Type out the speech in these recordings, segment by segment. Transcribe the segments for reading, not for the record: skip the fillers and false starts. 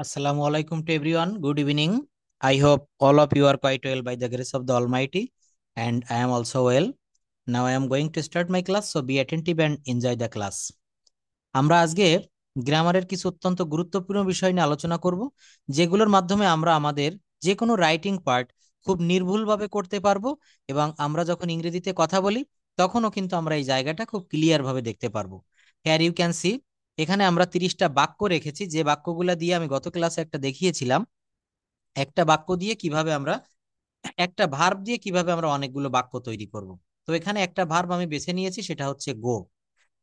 Assalamu alaikum to everyone. Good evening. I hope all of you are quite well by the grace of the Almighty, and I am also well. Now I am going to start my class, so be attentive and enjoy the class. আমরা আজকে গ্রামারের কিছু অত্যন্ত গুরুত্বপূর্ণ বিষয় নিয়ে আলোচনা করব, যেগুলোর মাধ্যমে আমরা আমাদের যে কোনো রাইটিং পার্ট খুব নির্ভুলভাবে করতে পারবো, এবং আমরা যখন ইংরেজিতে কথা বলি তখনও কিন্তু আমরা এই জায়গাটা খুব ক্লিয়ার ভাবে দেখতে পারবো। হেয়ার ইউ ক্যান সি, এখানে আমরা 30টা বাক্য রেখেছি, যে বাক্যগুলা দিয়ে আমি গত ক্লাসে একটা দেখিয়েছিলাম। একটা বাক্য দিয়ে কিভাবে আমরা, একটা ভার্ব দিয়ে কিভাবে আমরা অনেকগুলো বাক্য তৈরি করব। তো এখানে একটা ভার্ব আমি বেছে নিয়েছি, সেটা হচ্ছে গো।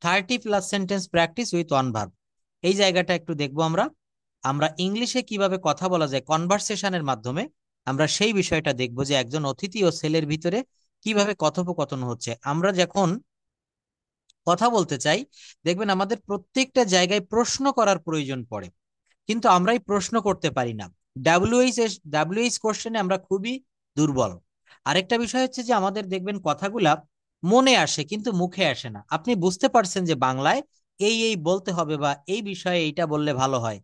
30+ sentence practice with one verb. এই জায়গাটা একটু দেখবো আমরা। আমরা ইংলিশে কিভাবে কথা বলা যায় কনভারসেশনের মাধ্যমে, আমরা সেই বিষয়টা দেখবো, যে একজন অতিথি ও সেলের ভিতরে কিভাবে কথোপকথন হচ্ছে। আমরা যখন কথা বলতে চাই, দেখবেন আমাদের প্রত্যেকটা জায়গায় প্রশ্ন করার প্রয়োজন পড়ে, কিন্তু আমরাই প্রশ্ন করতে পারি না। ডাব্লিউএইচ কোশ্চেনে আমরা খুবই দুর্বল। আরেকটা বিষয় হচ্ছে যে আমাদের দেখবেন কথাগুলা মনে আসে কিন্তু মুখে আসে না। আপনি বুঝতে পারছেন যে বাংলায় এই এই বলতে হবে বা এই বিষয়ে এইটা বললে ভালো হয়,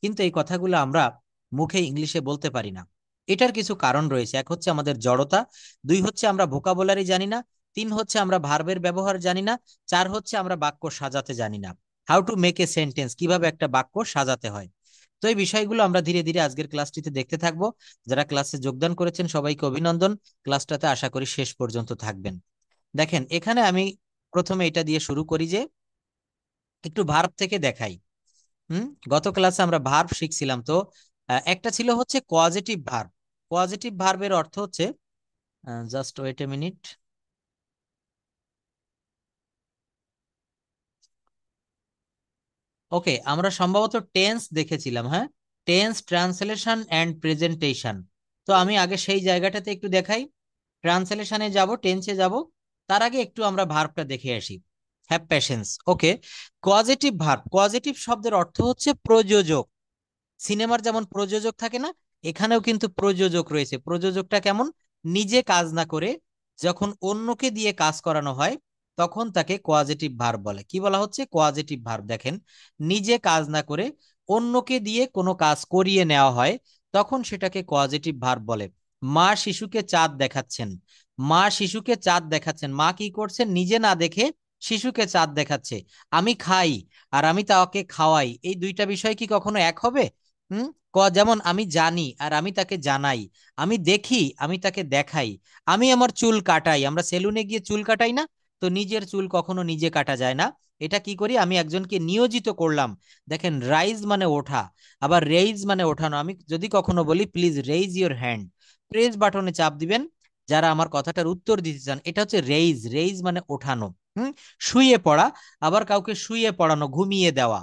কিন্তু এই কথাগুলো আমরা মুখে ইংলিশে বলতে পারি না। এটার কিছু কারণ রয়েছে। এক হচ্ছে আমাদের জড়তা, দুই হচ্ছে আমরা ভোকাবুলারি জানি না, তিন হচ্ছে আমরা ভার্বের ব্যবহার জানি না, চার হচ্ছে আমরা বাক্য সাজাতে জানি না। How to make a sentence, কিভাবে একটা বাক্য সাজাতে হয়। তো এই বিষয়গুলো আমরা ধীরে ধীরে আজকের ক্লাসটিতে দেখতে থাকবো। যারা ক্লাসে যোগদান করেছেন সবাইকে অভিনন্দন। ক্লাসটাতে আশা করি শেষ পর্যন্ত থাকবেন। দেখেন এখানে আমি প্রথমে এটা দিয়ে শুরু করি, যে একটু ভার্ব থেকে দেখাই। হুম, গত ক্লাসে আমরা ভার্ব শিখছিলাম। তো একটা ছিল হচ্ছে পজিটিভ ভার্ব। পজিটিভ ভার্বের অর্থ হচ্ছে, জাস্ট ওয়েট এ মিনিট। ওকে, আমরা সম্ভবত টেন্স দেখেছিলাম, হ্যাঁ, টেন্স, ট্রান্সলেশন এন্ড প্রেজেন্টেশন। তো আমি আগে সেই জায়গাটাতে একটু দেখাই। ট্রান্সলেশনে যাব, টেন্সে যাব, তার আগে একটু আমরা ভার্বটা দেখে আসি। Have patience. Okay, positive verb, positive শব্দের অর্থ হচ্ছে প্রযোজক। সিনেমার যেমন প্রযোজক থাকে না, এখানেও কিন্তু প্রযোজক রয়েছে। প্রযোজকটা কেমন? নিজে কাজ না করে যখন অন্যকে দিয়ে কাজ করানো হয়, তখন তাকে কোয়াজেটিভ ভার্ব বলে। কি বলা হচ্ছে? কোয়াজেটিভ ভার্ব। দেখেন, নিজে কাজ না করে অন্যকে দিয়ে কোনো কাজ করিয়ে নেওয়া হয়, তখন সেটাকে কোয়াজেটিভ ভার্ব বলে। মা শিশুকে চাঁদ দেখাচ্ছেন। মা শিশুকে চাঁদ দেখাচ্ছেন, মা কি করছেন? নিজে না দেখে শিশুকে চাঁদ দেখাচ্ছে। আমি খাই আর আমি তাকে খাওয়াই, এই দুইটা বিষয় কি কখনো এক হবে? হুম। যেমন আমি জানি আর আমি তাকে জানাই, আমি দেখি আমি তাকে দেখাই, আমি আমার চুল কাটাই, আমরা সেলুনে গিয়ে চুল কাটাই না? তো নিজের চুল কখনো নিজে কাটা যায় না। এটা কি করি? আমি একজনকে নিয়োজিত করলাম। দেখেন, রাইজ মানে ওঠা, আবার রেইজ মানে ওঠানো। আমি যদি কখনো বলি please raise your hand, press বাটনে চাপ দিবেন যারা আমার কথাটার উত্তর দিতে চান। এটা হচ্ছে রেইজ, রেইজ মানে ওঠানো। হুম। শুইয়ে পড়া, আবার কাউকে শুইয়ে পড়ানো, ঘুমিয়ে দেওয়া।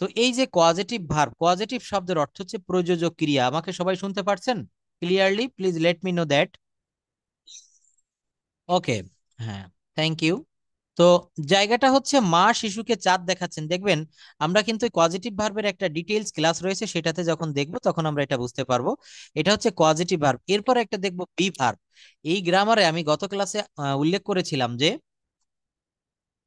তো এই যে পজিটিভ ভার্ব, পজিটিভ শব্দের অর্থ হচ্ছে প্রযোজক ক্রিয়া। আমাকে সবাই শুনতে পারছেন clearly? Please let me know that. Okay, হ্যাঁ, থ্যাংক ইউ। তো জায়গাটা হচ্ছে মা শিশুকে চাঁদ দেখাচ্ছেন। দেখবেন আমরা কিন্তু পজিটিভ ভার্বের একটা ডিটেইলস ক্লাস রয়েছে, সেটাতে যখন দেখবো তখন আমরা এটা বুঝতে পারবো। এটা হচ্ছে পজিটিভ ভার্ব। এরপর একটা দেখবো বি ভার্ব। এই গ্রামারে আমি গত ক্লাসে উল্লেখ করেছিলাম যে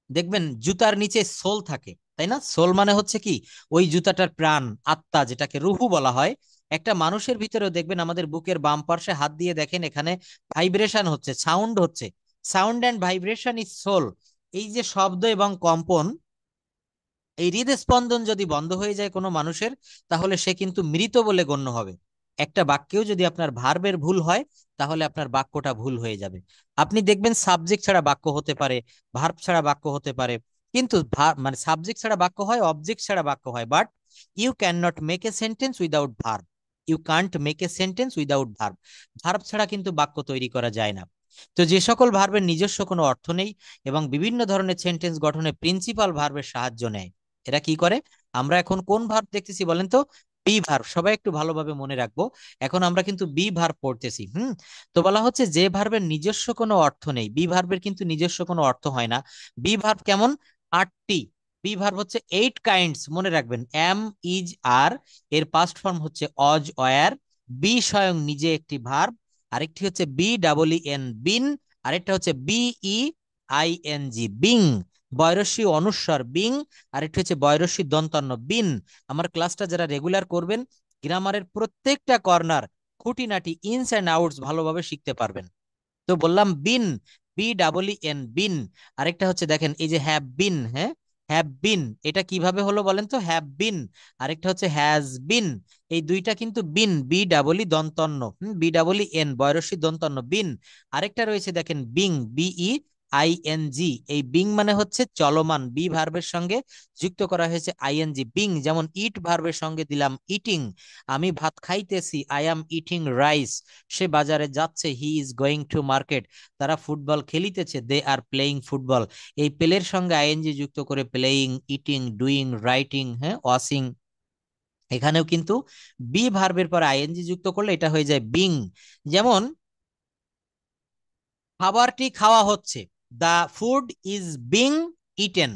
দেখবেন জুতার নিচে সোল থাকে, তাই না? সোল মানে হচ্ছে কি? ওই জুতাটার প্রাণ, আত্মা, যেটাকে রুহু বলা হয়। একটা মানুষের ভিতরেও দেখবেন আমাদের বুকের বাম পার্শ্বে হাত দিয়ে দেখেন, এখানে ভাইব্রেশন হচ্ছে, সাউন্ড হচ্ছে। Sound and vibration is soul. এই যে শব্দ এবং কম্পন, এই হৃদস্পন্দন যদি বন্ধ হয়ে যায় কোনো মানুষের, তাহলে সে কিন্তু মৃত বলে গণ্য হবে। একটা বাক্যেও যদি আপনার ভার্বের ভুল হয়, তাহলে আপনার বাক্যটা ভুল হয়ে যাবে। আপনি দেখবেন সাবজেক্ট ছাড়া বাক্য হতে পারে, ভার্ব ছাড়া বাক্য হতে পারে, কিন্তু মানে সাবজেক্ট ছাড়া বাক্য হয়, অবজেক্ট ছাড়া বাক্য হয়, but you can not make a sentence without verb. You can't make a sentence without verb. Verb ছাড়া কিন্তু বাক্য তৈরি করা যায় না। তো যে সকল ভার্বের নিজস্ব কোনো অর্থ নেই এবং বিভিন্ন ধরনের সেন্টেন্স গঠনে প্রিন্সিপাল ভার্বের সাহায্য নেয়, এরা কি করে? আমরা এখন কোন ভার্ব দেখতেছি বলেন তো? Be verb. সবাই একটু ভালোভাবে মনে রাখবো, এখন আমরা কিন্তু বি ভার্ব পড়তেছি। তো বলা হচ্ছে যে ভার্বের নিজস্ব কোনো অর্থ নেই, বি ভার্বের কিন্তু নিজস্ব কোনো অর্থ হয় না। বি ভার্ব কেমন? 8টি। বি ভার্ব হচ্ছে 8 কাইন্ডস, মনে রাখবেন। এম, ইজ, আর, এর পাস্ট ফর্ম হচ্ছে অজ, অয়ার। বি স্বয়ং নিজে একটি ভার্ব। আরেকটি হচ্ছে B double E N, been. আরেকটা হচ্ছে B E I N G, being. বয়রস্বী অনুস্বর বিং। আরেকটি হচ্ছে বয়রস্বী দন্তান্ন, বিন। আমার ক্লাসটা যারা রেগুলার করবেন, গ্রামারের প্রত্যেকটা কর্নার, খুঁটিনাটি, ইনস অ্যান্ড আউটস ভালোভাবে শিখতে পারবেন। তো বললাম বিন, BEEN, বিন। আরেকটা হচ্ছে দেখেন এই যে হ্যাভ বিন, হ্যাঁ, হ্যাভ বিন, এটা কিভাবে হলো বলেন তো, হ্যাভ বিন। আরেকটা হচ্ছে হ্যাজ বিন। এই দুইটা কিন্তু বিন, দন্তন্য, BEEN বয়রসি দন্তন্য, বিন। আরেকটা রয়েছে দেখেন বিং, BEING। এই বিং মানে হচ্ছে চলমান, বি ভার্বের সঙ্গে যুক্ত করা হয়েছে ING, বিং। যেমন ইট ভার্বের সঙ্গে দিলাম ইটিং, আমি ভাত খাইতেছি, আই অ্যাম ইটিং রাইস। সে বাজারে যাচ্ছে, he is going to market. তারা ফুটবল খেলিতেছে, দে আর প্লেয়িং ফুটবল। এই প্লের সঙ্গে আইএনজি যুক্ত করে প্লেয়িং, ইটিং, ডুইং, রাইটিং, হ্যাঁ, ওয়াশিং। এখানেও কিন্তু বি ভার্বের পর আইএনজি যুক্ত করলে এটা হয়ে যায় বিং। যেমন খাবারটি খাওয়া হচ্ছে, the food is being eaten,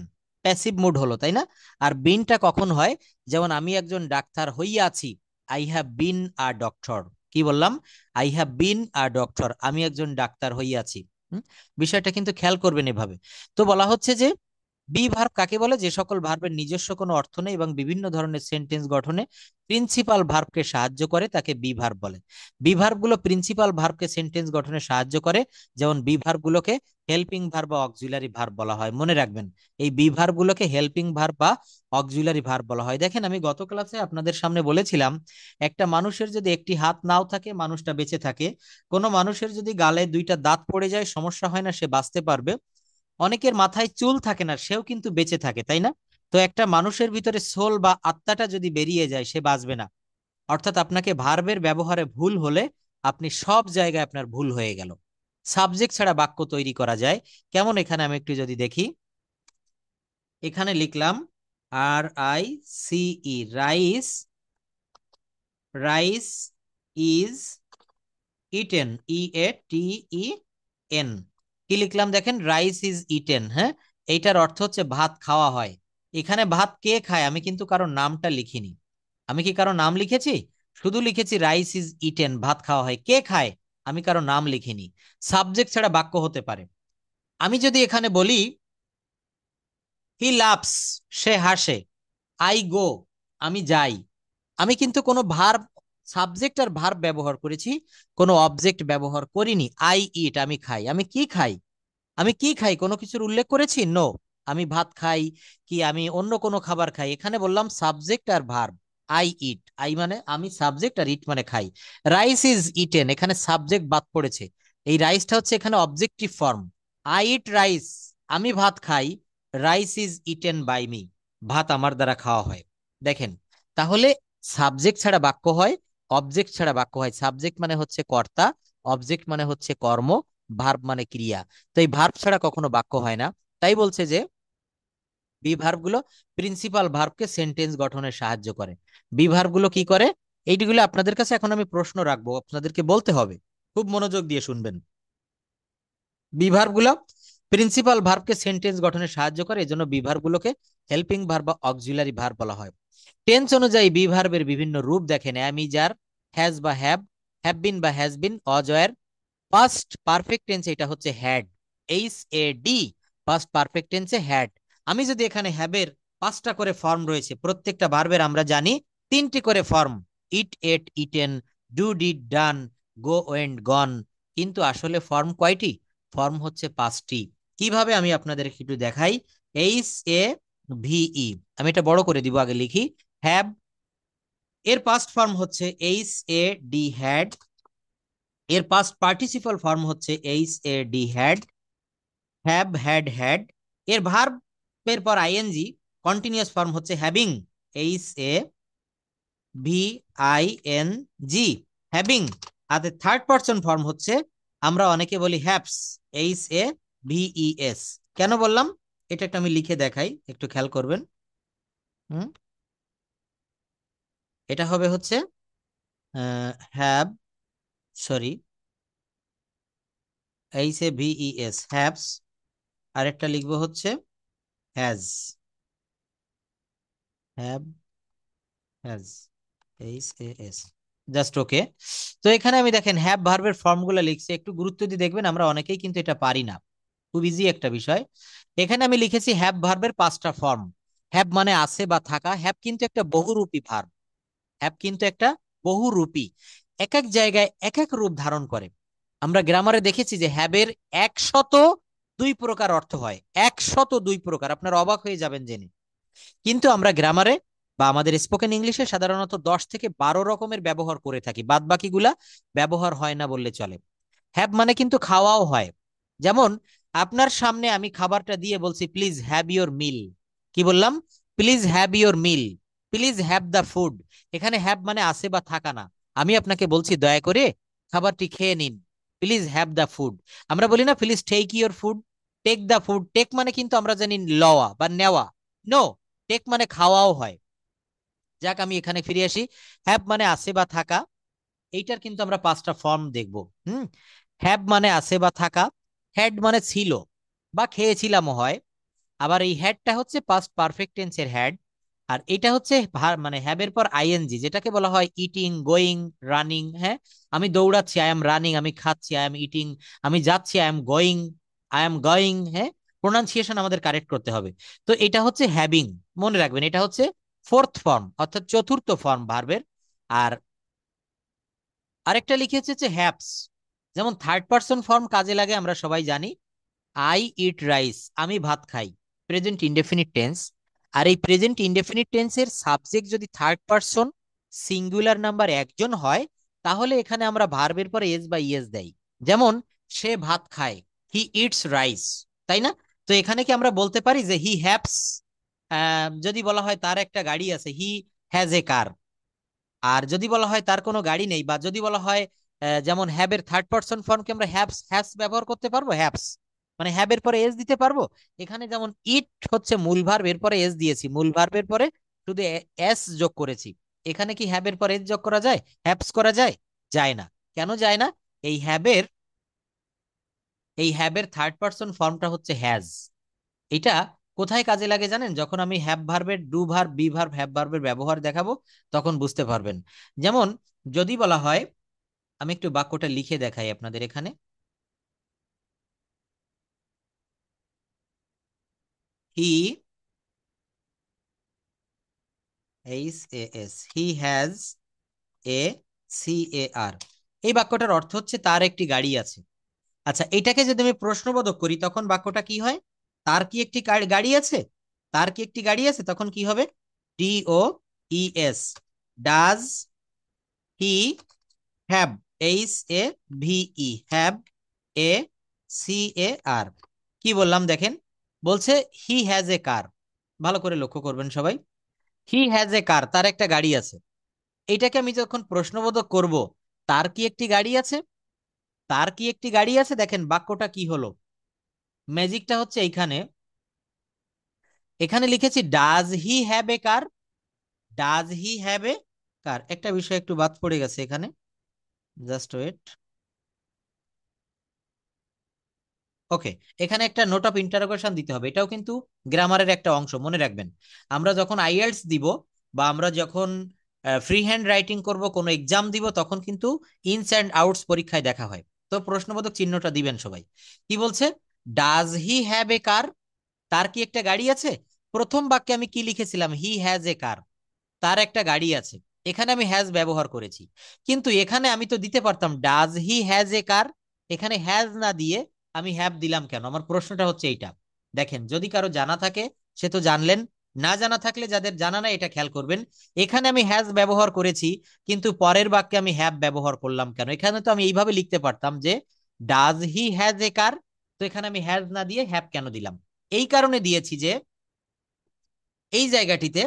passive mood হলো, তাই না? আর বিনটা কখন হয়, যেমন আমি একজন ডাক্তার হইয়াছি, I have been a doctor. কি বললাম? I have been a doctor, আমি একজন ডাক্তার হইয়াছি। হুম, বিষয়টা কিন্তু খেয়াল করবেন এভাবে। তো বলা হচ্ছে যে বি ভার্ব কাকে বলে, যে সকল ভার্বের নিজস্ব কোনো অর্থ নেই এবং বিভিন্ন ধরনের সেন্টেন্স গঠনে প্রিন্সিপাল ভার্বকে সাহায্য করে, তাকে বি ভার্ব বলে। বি ভার্বগুলো প্রিন্সিপাল ভার্বকে সেন্টেন্স গঠনে সাহায্য করে, যেমন বি ভার্বগুলোকে হেল্পিং ভার্ব বা অক্সিলারি ভার্ব বলা হয়। মনে রাখবেন, এই বি ভার্বগুলোকে হেল্পিং ভার্ব বা অক্সিলারি ভার্ব বলা হয়। দেখেন, আমি গত ক্লাসে আপনাদের সামনে বলেছিলাম, একটা মানুষের যদি একটি হাত নাও থাকে, মানুষটা বেঁচে থাকে। কোনো মানুষের যদি গালে দুইটা দাঁত পড়ে যায়, সমস্যা হয় না, সে বাঁচতে পারবে। অনেকের মাথায় চুল থাকে না, সেও কিন্তু বেঁচে থাকে, তাই না? তো একটা মানুষের ভিতরে সোল বা আত্মাটা যদি বেরিয়ে যায়, সে বাঁচবে না। অর্থাৎ আপনাকে ভার্বের ব্যবহারে ভুল হলে আপনি সব জায়গায় আপনার ভুল হয়ে গেল। সাবজেক্ট ছাড়া বাক্য তৈরি করা যায় কেমন, এখানে আমি একটু যদি দেখি, এখানে লিখলাম RICE, rice, rice is eaten, EATEN। কি লিখলাম দেখেন, রাইস ইজ ইটেন, হ্যাঁ। এইটার অর্থ হচ্ছে ভাত খাওয়া হয়। এখানে ভাত কে খায়, আমি কিন্তু কারো নামটা লিখিনি। আমি কি কারো নাম লিখেছি? শুধু লিখেছি রাইস ইজ ইটেন, ভাত খাওয়া হয়। কে খায়? আমি কারো নাম লিখিনি। সাবজেক্ট ছাড়া বাক্য হতে পারে। আমি যদি এখানে বলি হি লাভস, সে হাসে, আই গো, আমি যাই। আমি কিন্তু কোনো ভার্ব, সাবজেক্ট আর ভার্ব ব্যবহার করেছি, কোনো অবজেক্ট ব্যবহার করিনি। আই ইট, আমি খাই। আমি কি খাই? আমি কি খাই, কোনো কিছুর উল্লেখ করেছি? নো। আমি ভাত খাই কি আমি অন্য কোনো খাবার খাই? এখানে বললাম সাবজেক্ট আর ভার্ব। আই ইট, আই মানে আমি, সাবজেক্ট, আর ইট মানে খাই। রাইস ইজ ইটেন, এখানে সাবজেক্ট বাদ পড়েছে। এই রাইসটা হচ্ছে এখানে objective form. I eat rice, আমি ভাত খাই। Rice is eaten by me, ভাত আমার দ্বারা খাওয়া হয়। দেখেন, তাহলে সাবজেক্ট ছাড়া বাক্য হয়, অবজেক্ট ছাড়া বাক্য হয়। সাবজেক্ট মানে হচ্ছে কর্তা, অবজেক্ট মানে হচ্ছে কর্ম, ভার্ব মানে ক্রিয়া। তো এই ভার্ব ছাড়া কখনো বাক্য হয় না। তাই বলছে যে বি ভার্ব গুলো প্রিন্সিপাল ভার্বকে সেন্টেন্স গঠনে সাহায্য করে। বি ভার্ব গুলো কি করে, এইগুলো আপনাদের কাছে এখন আমি প্রশ্ন রাখবো, আপনাদেরকে বলতে হবে, খুব মনোযোগ দিয়ে শুনবেন। বি ভার্ব গুলো প্রিন্সিপাল ভার্বকে সেন্টেন্স গঠনে সাহায্য করে, এজন্য বি ভার্ব গুলোকে হেল্পিং ভার্ব বা অক্সিলারি ভার্ব বলা হয়। টেন্স অনুযায়ী বি ভার্বের বিভিন্ন রূপ দেখেন, অ্যাম, ইজ, আর, হ্যাজ বা হ্যাভ বিন বা হ্যাজ বিন, অজয়ের। পাস্ট পারফেক্ট টেন্সে এটা হচ্ছে হ্যাড, HAD, পাস্ট পারফেক্ট টেন্সে হ্যাড। আমি যদি এখানে হ্যাবের 5টা করে ফর্ম রয়েছে, প্রত্যেকটা ভার্বের আমরা জানি 3টি করে form, eat, ate, eaten, do, did, done, go, went, gone. কিন্তু আসলে ফর্ম কয়টি? ফর্ম হচ্ছে 5টি। কিভাবে আমি আপনাদের একটু দেখাই। HAVE, আমি এটা বড় করে দিব, আগে লিখি। হ্যাভ, এর পাস্ট ফর্ম হচ্ছে HAD, হ্যাড। এর পাস্ট পার্টিসিপাল ফর্ম হচ্ছে HAD, had, have, had, had. এর ভার্ব এর পর আইএনজি, কন্টিনিউয়াস ফর্ম হচ্ছে হ্যাভিং, HAVING, হ্যাভিং। আর থার্ড পারসন ফর্ম হচ্ছে, আমরা অনেকে বলি হ্যাপস, HAVES। কেন বললাম, এটা একটা আমি লিখে দেখাই, একটু খেয়াল করবেন। হুম, এটা হবে হচ্ছে হ্যাভ, সরি, HAVES, হ্যাভস। আরেকটা লিখবো হচ্ছে has, have, has, HAS, just okay. তো এখানে আমি দেখেন হ্যাভ ভার্বের ফর্মগুলো লিখছি, একটু গুরুত্ব দিয়ে দেখবেন, আমরা অনেকেই কিন্তু এটা পারি না, খুব ইজি একটা বিষয়। এখানে আমি লিখেছি হ্যাভ ভার্বের 5টা ফর্ম। হ্যাভ মানে আছে বা থাকা, হ্যাভ কিন্তু একটা বহুরূপী ভার্ব। হ্যাভ কিন্তু একটা বহুরূপী, এক এক জায়গায় এক এক রূপ ধারণ করে। আমরা গ্রামারে দেখেছি যে হ্যাবের 102 প্রকার অর্থ হয়, 102 প্রকার, আপনারা অবাক হয়ে যাবেন জেনে। কিন্তু আমরা গ্রামারে বা আমাদের স্পোকেন ইংলিশে সাধারণত 10 থেকে 12 রকমের ব্যবহার করে থাকি, বাদ বাকিগুলা ব্যবহার হয় না বললে চলে। হ্যাভ মানে কিন্তু খাওয়াও হয়। যেমন আপনার সামনে আমি খাবারটা দিয়ে বলছি প্লিজ হ্যাভ ইওর মিল। কি বললাম? Please have your meal, please have the food. এখানে হ্যাভ মানে আছে বা থাকা না, আমি আপনাকে বলছি দয়া করে খাবারটি খেয়ে নিন, প্লিজ হ্যাভ দ্য ফুড। আমরা বলি না please take your food, take the food. Take মানে কিন্তু আমরা জানি লওয়া বা নেওয়া, নো, টেক মানে খাওয়াও হয়। যাক, আমি এখানে ফিরে আসি। হ্যাভ মানে আছে বা থাকা, এইটার কিন্তু আমরা 5টা ফর্ম দেখব। হুম, হ্যাভ মানে আছে বা থাকা, হ্যাড মানে ছিল বা খেয়েছিলাম হয়। আবার এই হ্যাডটা হচ্ছে পাস্ট পারফেক্ট টেন্সের হ্যাড। আর এটা হচ্ছে মানে হ্যাবের পর আইএনজি, যেটাকে বলা হয় ইটিং, গোয়িং, রানিং। হ্যাঁ, আমি দৌড়াচ্ছি, আই এম রানিং। আমি খাচ্ছি, আই এম ইটিং। আমি যাচ্ছি, I am going, I am going. হ্যাঁ, প্রোনাউন্সিয়েশন আমাদের কারেক্ট করতে হবে। তো এটা হচ্ছে হ্যাভিং, মনে রাখবেন এটা হচ্ছে ফোর্থ ফর্ম অর্থাৎ চতুর্থ ফর্ম ভার্বের। আর আরেকটা লিখেছে হচ্ছে হ্যাপস। যেমন থার্ড পারসন ফর্ম কাজে লাগে আমরা সবাই জানি, আই ইট রাইস, আমি ভাত খাই, প্রেজেন্ট ইনডেফিনিট টেন্স। আর এই প্রেজেন্ট ইনডেফিনিট টেন্সের সাবজেক্ট যদি থার্ড পারসন সিঙ্গুলার নাম্বার একজন হয়, তাহলে এখানে আমরা ভার্বের পরে এস বা ইএস দেই। যেমন সে ভাত খায়, হি ইটস রাইস, তাই না? তো এখানে কি আমরা বলতে পারি যে হি হ্যাপস? যদি বলা হয় তার একটা গাড়ি আছে, হি হ্যাজ এ কার। আর যদি বলা হয় তার কোনো গাড়ি নেই, বা যদি বলা হয় যেমন হ্যাবের থার্ড পারসন ফর্মকে আমরা হ্যাভস হ্যাভস ব্যবহার করতে পারবো, হ্যাভস মানে হ্যাবের পরে এস দিতে পারবো। এখানে যেমন ইট হচ্ছে মূল ভার্ব, এর পরে এস দিয়েছি, মূল ভার্বের পরে শুধু এস যোগ করেছি। এখানে কি হ্যাবের পরে এস যোগ করা যায়, হ্যাভস করা যায়? যায় না। কেন যায় না? এই হ্যাবের এই হ্যাবের থার্ড পারসন ফর্মটা হচ্ছে হ্যাজ। এটা কোথায় কাজে লাগে জানেন? যখন আমি হ্যাভ ভার্বের do verb, be verb, have ভার্বের ব্যবহার দেখাবো, তখন বুঝতে পারবেন। যেমন যদি বলা হয়, আমি একটু বাক্যটা লিখে দেখাই আপনাদের এখানে। He, H A S, he has a C A R. এই বাক্যটার অর্থ হচ্ছে তার একটি গাড়ি আছে। আচ্ছা, এটাকে যদি আমি প্রশ্নবোধক করি তখন বাক্যটা কি হয়? তার কি একটি গাড়ি আছে? তার কি একটি গাড়ি আছে, তখন কি হবে? D O E S, does he have, H A V E, have a C A R. কি বললাম দেখেন, বলছে হি হ্যাজ এ কার। ভালো করে লক্ষ্য করবেন সবাই, হি হ্যাজ এ কার, তার একটা গাড়ি আছে। এইটাকে আমি যখন প্রশ্নবোধক করব, তার কি একটি গাড়ি আছে, তার কি একটি গাড়ি আছে, দেখেন বাক্যটা কি হলো। ম্যাজিকটা হচ্ছে এইখানে, এখানে লিখেছি does he have a car, does he have a car. একটা বিষয় একটু বাদ পড়ে গেছে এখানে, জাস্ট ওয়েট। ওকে, এখানে একটা নোট অফ ইন্টারোগেশন দিতে হবে, এটাও কিন্তু গ্রামারের একটা অংশ, মনে রাখবেন। আমরা যখন আইএলটিএস দিব বা আমরা যখন ফ্রি হ্যান্ড রাইটিং করব, কোনো এক্সাম দিব, তখন কিন্তু ইনস অ্যান্ড আউটস পরীক্ষায় দেখা হয়। তো প্রশ্নবোধক চিহ্নটা দিবেন সবাই। কি বলছে? ডাজ হি হ্যাভ এ কার, তার কি একটা গাড়ি আছে। প্রথম বাক্যে আমি কি লিখেছিলাম? হি হ্যাজ এ কার, তার একটা গাড়ি আছে। এখানে আমি হ্যাজ ব্যবহার করেছি, কিন্তু এখানে আমি তো দিতে পারতাম ডাজ হি হ্যাজ এ কার। এখানে হ্যাজ না দিয়ে আমি হ্যাভ দিলাম কেন? আমার প্রশ্নটা হচ্ছে এইটা। দেখেন, যদি কারো জানা থাকে সে তো জানলেন, না জানা থাকলে যাদের জানা নাই এটা খেয়াল করবেন। এখানে আমি হ্যাজ ব্যবহার করেছি, কিন্তু পরের বাক্যে আমি হ্যাভ ব্যবহার করলাম কেন? এখানে তো আমি এইভাবে লিখতে পারতাম যে ডাজ হি হ্যাজ এ কার। তো এখানে আমি হ্যাজ না দিয়ে হ্যাভ কেন দিলাম? এই কারণে দিয়েছি যে এই জায়গাটিতে,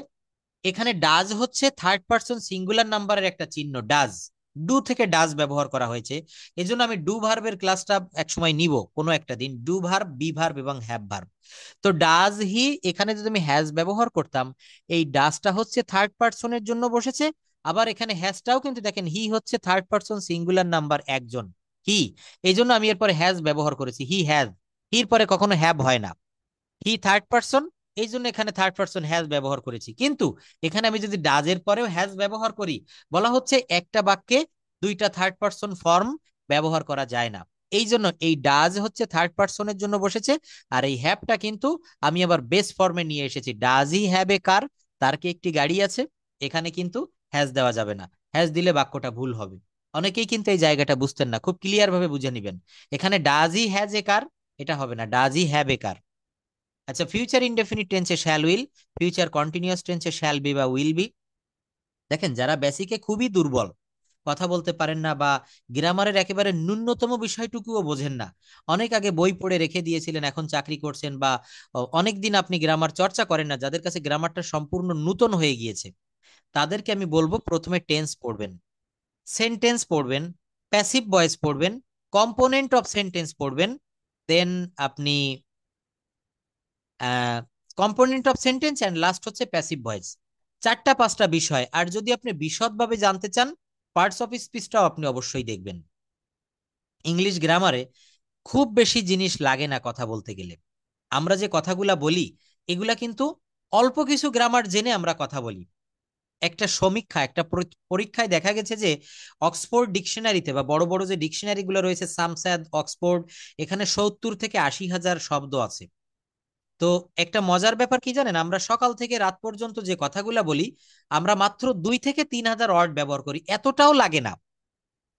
এখানে ডাজ হচ্ছে থার্ড পারসন সিঙ্গুলার নাম্বারের একটা চিহ্ন, ডাজ, ডু থেকে ডাজ ব্যবহার করা হয়েছে। এজন্য আমি ডু ভার্বের ক্লাসটা একসময় নিব কোনো একটা দিন, ডু ভার্ব, বি ভার্ব এবং হ্যাভ ভার্ব। তো ডাজ হি, এখানে যদি আমি হ্যাজ ব্যবহার করতাম, এই ডাজটা হচ্ছে থার্ড পারসনের জন্য বসেছে। আবার এখানে হ্যাজটাও কিন্তু দেখেন, হি হচ্ছে থার্ড পারসন সিঙ্গুলার নাম্বার একজন, হি। এই জন্য আমি এরপরে হ্যাজ ব্যবহার করেছি, হি হ্যাজ। হির পরে কখনো হ্যাভ হয় না, হি থার্ড পারসন, এই জন্য এখানে থার্ড পারসন হ্যাজ ব্যবহার করেছি। কিন্তু এখানে আমি যদি ডাজের পরেও হ্যাজ ব্যবহার করি, বলা হচ্ছে একটা বাক্যে দুইটা থার্ড পারসন ফর্ম ব্যবহার করা যায় না। এই জন্য এই ডাজ হচ্ছে থার্ড পারসনের জন্য বসেছে। আর এই হ্যাভটা কিন্তু আমি আবার বেস ফর্মে নিয়ে এসেছি, ডাজ হি হ্যাভ এ কার, তার কি একটি গাড়ি আছে। এখানে কিন্তু হ্যাজ দেওয়া যাবে না। হ্যাজ দিলে বাক্যটা ভুল হবে। অনেকেই কিন্তু এই জায়গাটা বুঝতেন না, খুব ক্লিয়ার ভাবে বুঝে নিবেন। এখানে ডাজ ই হ্যাজ এ কার, এটা হবে না, does he have a car. আচ্ছা, ফিউচার ইনডেফিনিট টেন্সে শ্যাল উইল, ফিউচার কন্টিনিউয়াস টেন্সে শ্যাল বি বা উইল বি। দেখেন যারা বেসিকে খুবই দুর্বল, কথা বলতে পারেন না বা গ্রামারের একেবারে ন্যূনতম বিষয়টুকুও বোঝেন না, অনেক আগে বই পড়ে রেখে দিয়েছিলেন, এখন চাকরি করছেন, বা অনেক দিন আপনি গ্রামার চর্চা করেন না, যাদের কাছে গ্রামারটা সম্পূর্ণ নূতন হয়ে গিয়েছে, তাদেরকে আমি বলবো প্রথমে টেন্স পড়বেন, সেন্টেন্স পড়বেন, প্যাসিভ ভয়েস পড়বেন, কম্পোনেন্ট অফ সেন্টেন্স পড়বেন, দেন আপনি component of sentence and last হচ্ছে প্যাসিভ ভয়েস। 4-5টা বিষয়। আর যদি আপনি বিশদভাবে জানতে চান, পার্টস অফ স্পিচটাও আপনি অবশ্যই দেখবেন। ইংলিশ গ্রামারে খুব বেশি জিনিস লাগে না কথা বলতে গেলে। আমরা যে কথাগুলা বলি এগুলা কিন্তু অল্প কিছু গ্রামার জেনে আমরা কথা বলি। একটা সমীক্ষা, একটা পরীক্ষায় দেখা গেছে যে অক্সফোর্ড ডিকশনারিতে বা বড় বড় যে ডিকশনারি গুলো রয়েছে, সামসাদ, অক্সফোর্ড, এখানে 70 থেকে 80 হাজার শব্দ আছে। তো একটা মজার ব্যাপার কি জানেন, আমরা সকাল থেকে রাত পর্যন্ত যে কথাগুলা বলি, আমরা মাত্র 2 থেকে 3 হাজার ওয়ার্ড ব্যবহার করি, এতটাও লাগে না।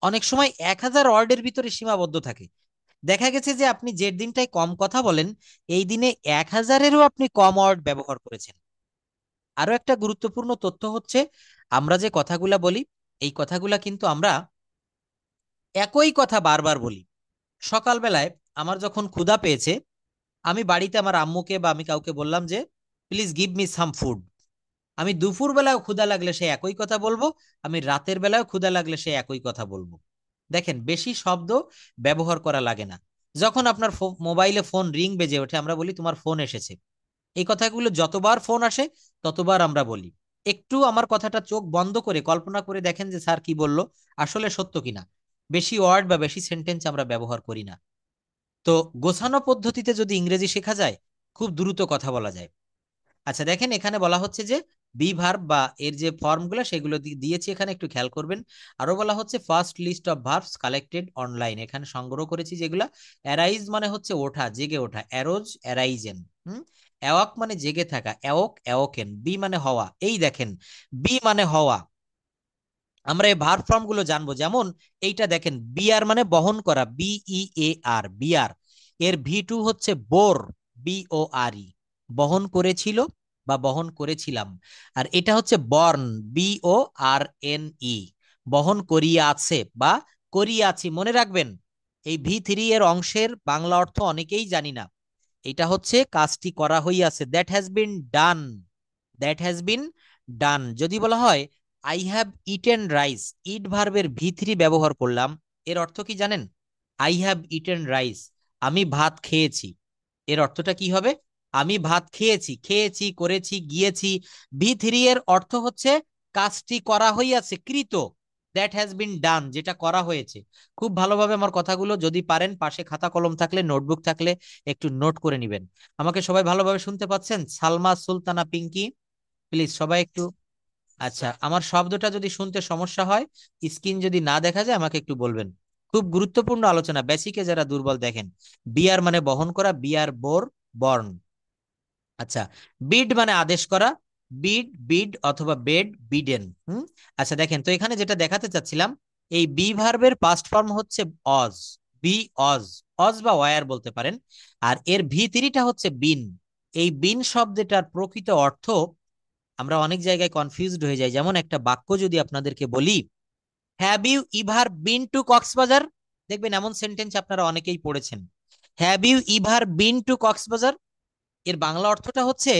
অনেক সময় 1,000 ওয়ার্ডের ভিতরে সীমাবদ্ধ থাকে। দেখা গেছে যে আপনি যে দিনটায় কম কথা বলেন, এই দিনে 1,000-এরও আপনি কম ওয়ার্ড ব্যবহার করেছেন। আরো একটা গুরুত্বপূর্ণ তথ্য হচ্ছে, আমরা যে কথাগুলা বলি, এই কথাগুলা কিন্তু আমরা একই কথা বারবার বলি। সকালবেলায় আমার যখন ক্ষুধা পেয়েছে, আমি বাড়িতে আমার আম্মুকে বা আমি কাউকে বললাম যে please give me some food. আমি দুপুর বেলায় ক্ষুধা লাগলে সে একই কথা বলবো, আমি রাতের বেলায় ক্ষুধা লাগলে সে একই কথা বলবো। দেখেন বেশি শব্দ ব্যবহার করা লাগে না। যখন আপনার মোবাইলে ফোন রিং বেজে ওঠে, আমরা বলি তোমার ফোন এসেছে। এই কথাগুলো যতবার ফোন আসে ততবার আমরা বলি। একটু আমার কথাটা চোখ বন্ধ করে কল্পনা করে দেখেন যে স্যার কি বলল, আসলে সত্য কিনা। বেশি ওয়ার্ড বা বেশি সেন্টেন্স আমরা ব্যবহার করি না। তো গোছানো পদ্ধতিতে যদি ইংরেজি শেখা যায়, খুব দ্রুত কথা বলা যায়। আচ্ছা দেখেন, এখানে বলা হচ্ছে যে বি ভার্ব বা এর যে ফর্মগুলো সেগুলো দিয়েছি, এখানে একটু খেয়াল করবেন। আরো বলা হচ্ছে first list of verbs collected online, এখানে সংগ্রহ করেছি যেগুলা। অ্যারাইজ মানে হচ্ছে ওঠা, জেগে ওঠা, অ্যারোজ অ্যারাইজেন। অ্যাওয়াক মানে জেগে থাকা, অ্যাওক অ্যাওকেন। বি মানে হওয়া, এই দেখেন বি মানে হওয়া। আমরা এই ভার্ব ফর্ম গুলো জানবো, যেমন এইটা দেখেন বিয়ার মানে বহন করা, BEAR বিয়ার। এর V2 হচ্ছে বোর, BORE বহন করেছিল বা বহন করেছিলাম। আর এটা হচ্ছে বর্ন, BORNE বহন করিয়াছে বা করিয়াছি। মনে রাখবেন এই V3 এর অংশের বাংলা অর্থ অনেকেই জানি না। এটা হচ্ছে কাজটি করা হইয়াছে, that has been done, that has been done. যদি বলা হয় I have eaten rice, eat ভার্বের V3 ব্যবহার করলাম, এর অর্থ কি জানেন? আই হ্যাভ ইটেন রাইস, আমি ভাত খেয়েছি। এর অর্থটা কি হবে? আমি ভাত খেয়েছি, খেয়েছি, করেছি, গিয়েছি। V3 এর অর্থ হচ্ছে কাজটি করা হইয়াছে, কৃত। দ্যাট হ্যাজ বিন ডান, যেটা করা হয়েছে। খুব ভালোভাবে আমার কথাগুলো যদি পারেন, পাশে খাতা কলম থাকলে, নোটবুক থাকলে একটু নোট করে নিবেন। আমাকে সবাই ভালোভাবে শুনতে পাচ্ছেন? সালমা, সুলতানা, পিঙ্কি, প্লিজ সবাই একটু। আচ্ছা, আমার শব্দটা যদি শুনতে সমস্যা হয়, স্ক্রিন যদি না দেখা যায় আমাকে একটু বলবেন। খুব গুরুত্বপূর্ণ আলোচনা, বেসিকে যারা দুর্বল দেখেন। বিয়ার মানে বহন করা, বিয়ার বোর বর্ন। আচ্ছা, বিড মানে আদেশ করা, বিড বিড অথবা বেড বিডেন। আচ্ছা দেখেন তো, এখানে যেটা দেখাতে চাচ্ছিলাম, এই বি ভার্বের পাস্ট ফর্ম হচ্ছে অজ, বি অজ, অজ বা ওয়ার বলতে পারেন। আর এর V3টা হচ্ছে বিন। এই বিন শব্দটার প্রকৃত অর্থ আমরা অনেক জায়গায় কনফিউজড হয়ে যাই। যেমন একটা বাক্য যদি আপনাদেরকে বলি, have you ever been to Cox's Bazar, দেখবেন এমন সেন্টেন্স আপনারা অনেকেই পড়েছেন, have you ever been to Cox's Bazar. এর বাংলা অর্থটা হচ্ছে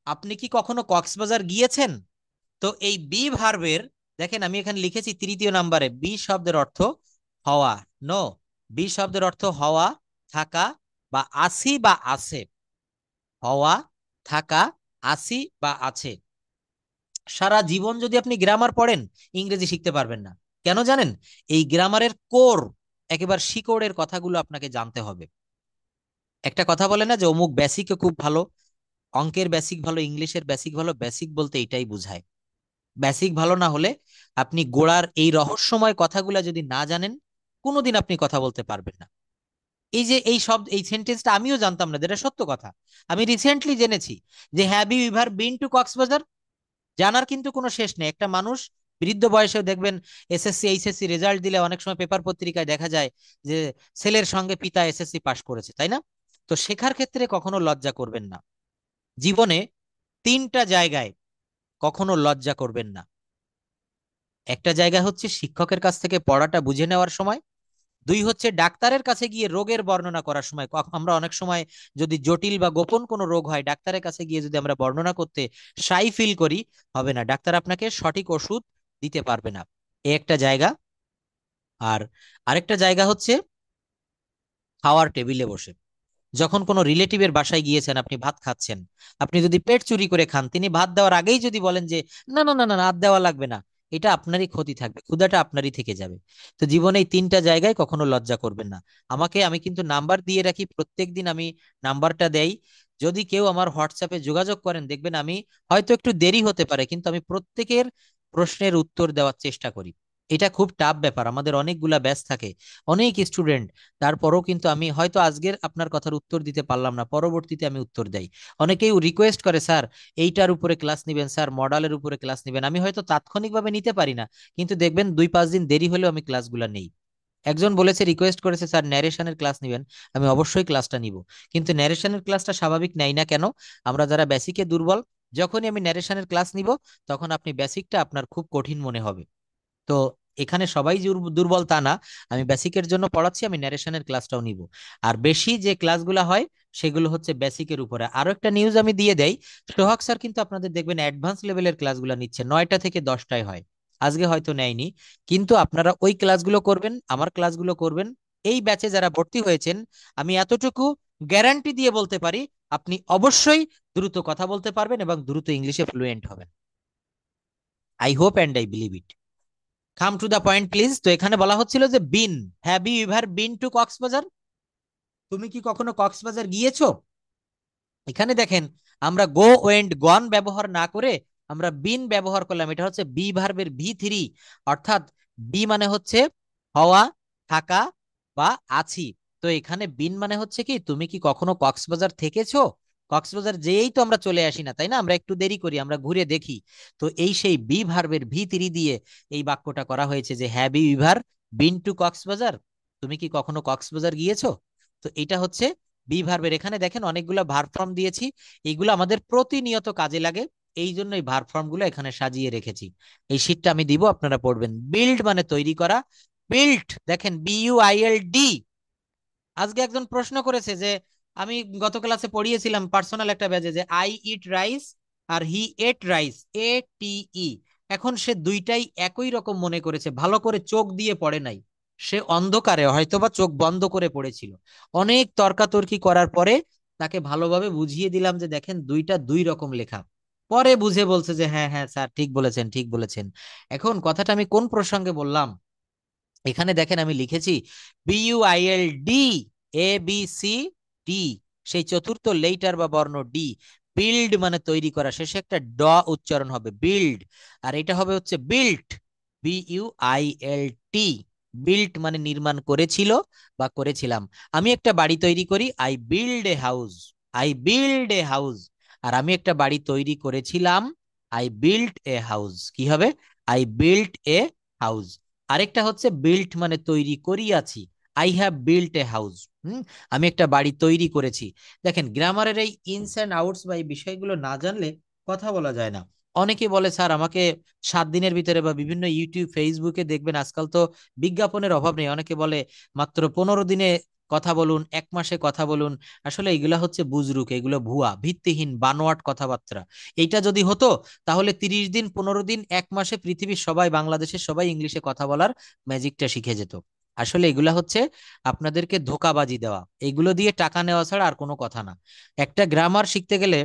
আপনি কি কখনো কক্সবাজার গিয়েছেন? তো এই বি ভার্বের, দেখেন আমি এখানে লিখেছি 3য় নাম্বারে, বি শব্দের অর্থ হওয়া। নো, বি শব্দের অর্থ হওয়া, থাকা বা আসি বা আছে। হওয়া, থাকা, আসি বা আছে। সারা জীবন যদি আপনি গ্রামার পড়েন, ইংরেজি শিখতে পারবেন না। কেন জানেন? এই গ্রামারের কোর, একেবারে শিকড়ের কথাগুলো আপনাকে জানতে হবে। একটা কথা বলে না যে অমুক বেসিকে খুব ভালো, অঙ্কের বেসিক ভালো, ইংলিশের বেসিক ভালো। বেসিক বলতে এটাই বুঝায়। বেসিক ভালো না হলে আপনি গোড়ার এই রহস্যময় কথাগুলা যদি না জানেন, কোনোদিন আপনি কথা বলতে পারবেন না। এই যে এই শব্দ, এই সেন্টেন্সটা আমিও জানতাম না, যেটা সত্য কথা। আমি রিসেন্টলি জেনেছি যে have you ever been to Cox's Bazar. জানার কিন্তু কোনো শেষ নেই। একটা মানুষ বৃদ্ধ বয়সেও দেখবেন এসএসসি এইচএসসি রেজাল্ট দিলে অনেক সময় পেপার পত্রিকায় দেখা যায় যে ছেলের সঙ্গে পিতা এসএসসি পাশ করেছে, তাই না? তো শেখার ক্ষেত্রে কখনো লজ্জা করবেন না। জীবনে তিনটা জায়গায় কখনো লজ্জা করবেন না। একটা জায়গা হচ্ছে শিক্ষকের কাছ থেকে পড়াটা বুঝে নেওয়ার সময়, দুই হচ্ছে ডাক্তারের কাছে গিয়ে রোগের বর্ণনা করার সময়। আমরা অনেক সময় যদি জটিল বা গোপন কোনো রোগ হয়, ডাক্তারের কাছে গিয়ে যদি আমরা বর্ণনা করতে শাই ফিল করি, হবে না, ডাক্তার আপনাকে সঠিক ওষুধ দিতে পারবে না। এ একটা জায়গা। আর আরেকটা জায়গা হচ্ছে খাওয়ার টেবিলে বসে, যখন কোনো রিলেটিভের বাসায় গিয়েছেন, আপনি ভাত খাচ্ছেন, আপনি যদি পেট চুরি করে খান, তিনি ভাত দেওয়ার আগেই যদি বলেন যে না না না না না, আর দেওয়া লাগবে না, এটা আপনারই ক্ষতি থাকবে, ক্ষুধাটা আপনারই থেকে যাবে। তো জীবনে এই তিনটা জায়গায় কখনো লজ্জা করবেন না। আমি কিন্তু নাম্বার দিয়ে রাখি, প্রত্যেক দিন আমি নাম্বারটা দেই। যদি কেউ আমার হোয়াটসঅ্যাপে যোগাযোগ করেন, দেখবেন আমি হয়তো একটু দেরি হতে পারে, কিন্তু আমি প্রত্যেকের প্রশ্নের উত্তর দেওয়ার চেষ্টা করি। এটা খুব টাফ ব্যাপার, আমাদের অনেকগুলা ব্যাচ থাকে, অনেক স্টুডেন্ট। তারপরও কিন্তু আমি হয়তো আজকের আপনার কথার উত্তর দিতে পারলাম না, পরবর্তীতে আমি উত্তর দেই। অনেকেই রিকোয়েস্ট করে, স্যার এইটার উপরে ক্লাস নিবেন, স্যার মডেলের উপরে ক্লাস নিবেন। আমি হয়তো তাৎক্ষণিকভাবে নিতে পারি না, কিন্তু দেখবেন 2-5 দিন দেরি হলেও আমি ক্লাসগুলো নেই। একজন বলেছে, রিকোয়েস্ট করেছে, স্যার ন্যারেশনের ক্লাস নিবেন। আমি অবশ্যই ক্লাসটা নিব, কিন্তু ন্যারেশনের ক্লাসটা স্বাভাবিক নেই না কেন? আমরা যারা বেসিকে দুর্বল, যখনই আমি ন্যারেশনের ক্লাস নিব, তখন আপনি বেসিকটা আপনার খুব কঠিন মনে হবে। তো এখানে সবাই দুর্বল তা না, আমি বেসিকের জন্য পড়াচ্ছি, আমি ন্যারেশনের ক্লাসটাও নিব। আর বেশি যে ক্লাসগুলো হয় সেগুলো হচ্ছে বেসিকের উপরে। আরো একটা নিউজ আমি দিয়ে দেই, সোহাগ স্যার কিন্তু আপনাদের দেখবেন অ্যাডভান্স লেভেলের ক্লাসগুলো নিচ্ছে, 9টা থেকে 10টায় হয়। আজকে হয়তো নেয়নি, কিন্তু আপনারা ওই ক্লাসগুলো করবেন, আমার ক্লাসগুলো করবেন। এই ব্যাচে যারা ভর্তি হয়েছেন, আমি এতটুকু গ্যারান্টি দিয়ে বলতে পারি, আপনি অবশ্যই দ্রুত কথা বলতে পারবেন এবং দ্রুত ইংলিশে ফ্লুয়েন্ট হবেন। I hope and I believe it. Come to the point please. তো এখানে বলা হচ্ছিল যে been, have you ever been to Cox's Bazar? তুমি কি কখনো কক্সবাজার গিয়েছো? এখানে দেখেন, আমরা গো ওয়েন্ট গন ব্যবহার না করে আমরা বিন ব্যবহার করলাম। এটা হচ্ছে বি ভার্বের V3, অর্থাৎ বি মানে হচ্ছে হওয়া, থাকা বা আছি। তো এখানে বিন মানে হচ্ছে কি, তুমি কি কখনো কক্সবাজার থেকেছো? কক্সবাজার যেই তো আমরা চলে আসি না, তাই না? আমরা একটু দেরি করি, আমরা ঘুরে দেখি। তো এই সেই বি ভার্বের V3 দিয়ে এই বাক্যটা করা হয়েছে যে have you ever been to Cox's Bazar? তুমি কি কখনো কক্সবাজার গিয়েছো? তো এটা হচ্ছে বি ভার্বের। এখানে দেখেন অনেকগুলো ভার্ব ফর্ম দিয়েছি, এইগুলো আমাদের প্রতিনিয়ত কাজে লাগে, এই জন্য এই ভার্ব ফর্ম গুলো এখানে সাজিয়ে রেখেছি। এই শীটটা আমি দিব, আপনারা পড়বেন। বিল্ড মানে তৈরি করা, বিল্ট দেখেন BUILD। আজকে একজন প্রশ্ন করেছে যে, আমি গত ক্লাসে পড়িয়েছিলাম পার্সোনাল একটা ব্যাচে, যে আই ইট রাইস আর হি এট রাইস, ATE। এখন সে দুইটাই একই রকম মনে করেছে, ভালো করে চোখ দিয়ে পড়ে নাই, সে অন্ধকারে হয়তোবা চোখ বন্ধ করে পড়েছিল। অনেক তর্কাতর্কি করার পরে তাকে ভালোভাবে বুঝিয়ে দিলাম যে দেখেন দুইটা দুই রকম লেখা। পরে বুঝে বলছে যে হ্যাঁ হ্যাঁ স্যার, ঠিক বলেছেন ঠিক বলেছেন। এখন কথাটা আমি কোন প্রসঙ্গে বললাম, এখানে দেখেন আমি লিখেছি BUILD, ABCD, সেই চতুর্থ লেটার বা বর্ণ ডি। বিল্ড মানে তৈরি করা, শেষে একটা উচ্চারণ হবে, বিল্ড। আর এটা হবে হচ্ছে বিল্ট, BUILT। বিল্ট মানে নির্মাণ করেছিল বা করেছিলাম। আমি একটা বাড়ি তৈরি করি, I build a house, I build a house. আর আমি একটা বাড়ি তৈরি করেছিলাম, আই বিল্ট এ হাউস। কি হবে? I built a house. আরেকটা হচ্ছে বিল্ট মানে তৈরি করিয়াছি, I have built a house. আমি একটা বাড়ি তৈরি করেছি। দেখেন গ্রামারের এই ইনস এন্ড আউটস বা এই বিষয়গুলো না জানলে কথা বলা যায় না। অনেকে বলে, স্যার আমাকে 7 দিনের ভিতরে, বা বিভিন্ন ইউটিউব ফেসবুকে দেখবেন আজকাল তো বিজ্ঞাপনের অভাব নেই, অনেকে বলে মাত্র 15 দিনে কথা বলুন, 1 মাসে কথা বলুন। আসলে এগুলা হচ্ছে বুজরুক, এগুলো ভুয়া, ভিত্তিহীন, বানোয়াট কথাবার্তা। এইটা যদি হতো, তাহলে 30 দিন, 15 দিন, 1 মাসে পৃথিবীর সবাই, বাংলাদেশের সবাই ইংলিশে কথা বলার ম্যাজিকটা শিখে যেত। আসলে এগুলা হচ্ছে আপনাদেরকে ধোকাবাজি দেওয়া, এগুলো দিয়ে টাকা নেওয়া ছাড়া আর কোনো কথা না। একটা গ্রামার শিখতে গেলে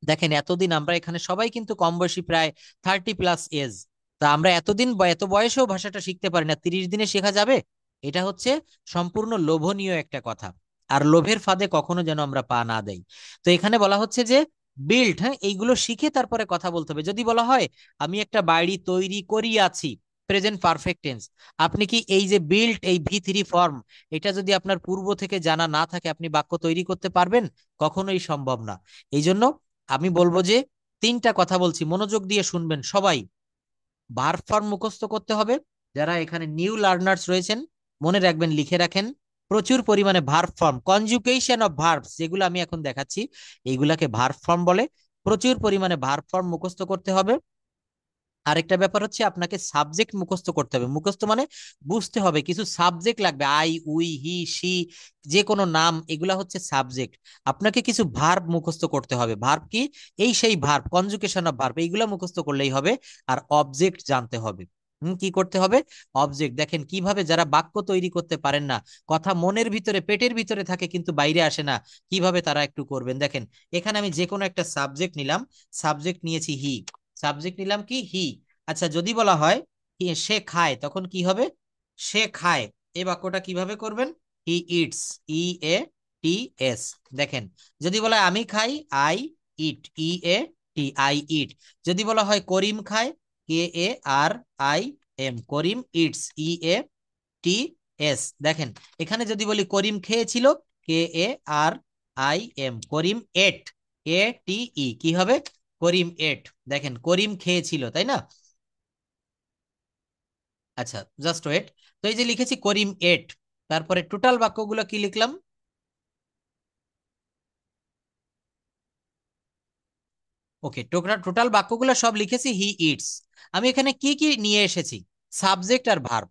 দেখেন, এতদিন আমরা এখানে সবাই কিন্তু কম বয়সী, প্রায় 30+ এজ। তা আমরা এতদিন এত বয়সেও ভাষাটা শিখতে পারি না, 30 দিনে শেখা যাবে? এটা হচ্ছে সম্পূর্ণ লোভনীয় একটা কথা। আর লোভের ফাঁদে কখনো যেন আমরা পা না দেই। তো এখানে বলা হচ্ছে যে বিল্ড, হ্যাঁ, এইগুলো শিখে তারপরে কথা বলতে হবে। যদি বলা হয় আমি একটা বাড়ি তৈরি করিয়াছি, প্রেজেন্ট পারফেক্ট টেন্স, আপনি কি এই যে বিল্ড, এই V3 ফর্ম, এটা যদি আপনার পূর্ব থেকে জানা না থাকে, আপনি বাক্য তৈরি করতে পারবেন? কখনোই সম্ভব না। এই জন্য আমি বলবো যে তিনটা কথা বলছি, মনোযোগ দিয়ে শুনবেন সবাই। ভার্ব ফর্ম মুখস্থ করতে হবে। যারা এখানে নিউ লার্নার্স রয়েছেন মনে রাখবেন, লিখে রাখেন। প্রচুর পরিমাণে verb form, conjugation of verbs যেগুলো আমি এখন দেখাচ্ছি এইগুলাকে ভার্ব ফর্ম বলে। প্রচুর পরিমাণে ভার্ব ফর্ম মুখস্থ করতে হবে। আরেকটা ব্যাপার হচ্ছে আপনাকে সাবজেক্ট মুখস্থ করতে হবে। মুখস্থ মানে বুঝতে হবে কিছু সাবজেক্ট লাগবে, আই, উই, হি, সি, যে কোনো নাম, এগুলা হচ্ছে সাবজেক্ট। আপনাকে কিছু ভার্ব মুখস্থ করতে হবে। ভার্ব কি? এই সেই ভার্ব, কনজুগেশন অফ ভার্ব, এইগুলা মুখস্থ করলেই হবে। আর অবজেক্ট জানতে হবে। কি করতে হবে? অবজেক্ট। দেখেন কিভাবে যারা বাক্য তৈরি করতে পারেন না, কথা মনের ভিতরে পেটের ভিতরে থাকে কিন্তু বাইরে আসে না, কিভাবে তারা একটু করবেন দেখেন। এখানে আমি যে কোনো একটা সাবজেক্ট নিলাম, সাবজেক্ট নিয়েছি হি, সাবজেক্ট নিলাম কি? হি। আচ্ছা, যদি বলা হয় সে খায়, তখন কি হবে? সে খায়। এই বাক্যটা কিভাবে করবেন? He eats, E A T S. দেখেন, যদি বলা হয় আমি খাই, I eat, E A T, I eat. যদি বলা হয় করিম খায়, K A R I M, Karim eats, E A T S. দেখেন, এখানে যদি বলি করিম খেয়েছিল, কে এ আর আই এম, করিম এট, এ টি ই, কি হবে? করিম এট। দেখেন, করিম খেয়েছিল, তাই না? আচ্ছা, জাস্ট ওয়েট। তো এই যে লিখেছি করিম এট, তারপরে টোটাল বাক্যগুলো কি লিখলাম? ওকে, টোটাল টোটাল বাক্যগুলো সব লিখেছি হি ইটস। আমি এখানে কি কি নিয়ে এসেছি? সাবজেক্ট আর ভার্ব।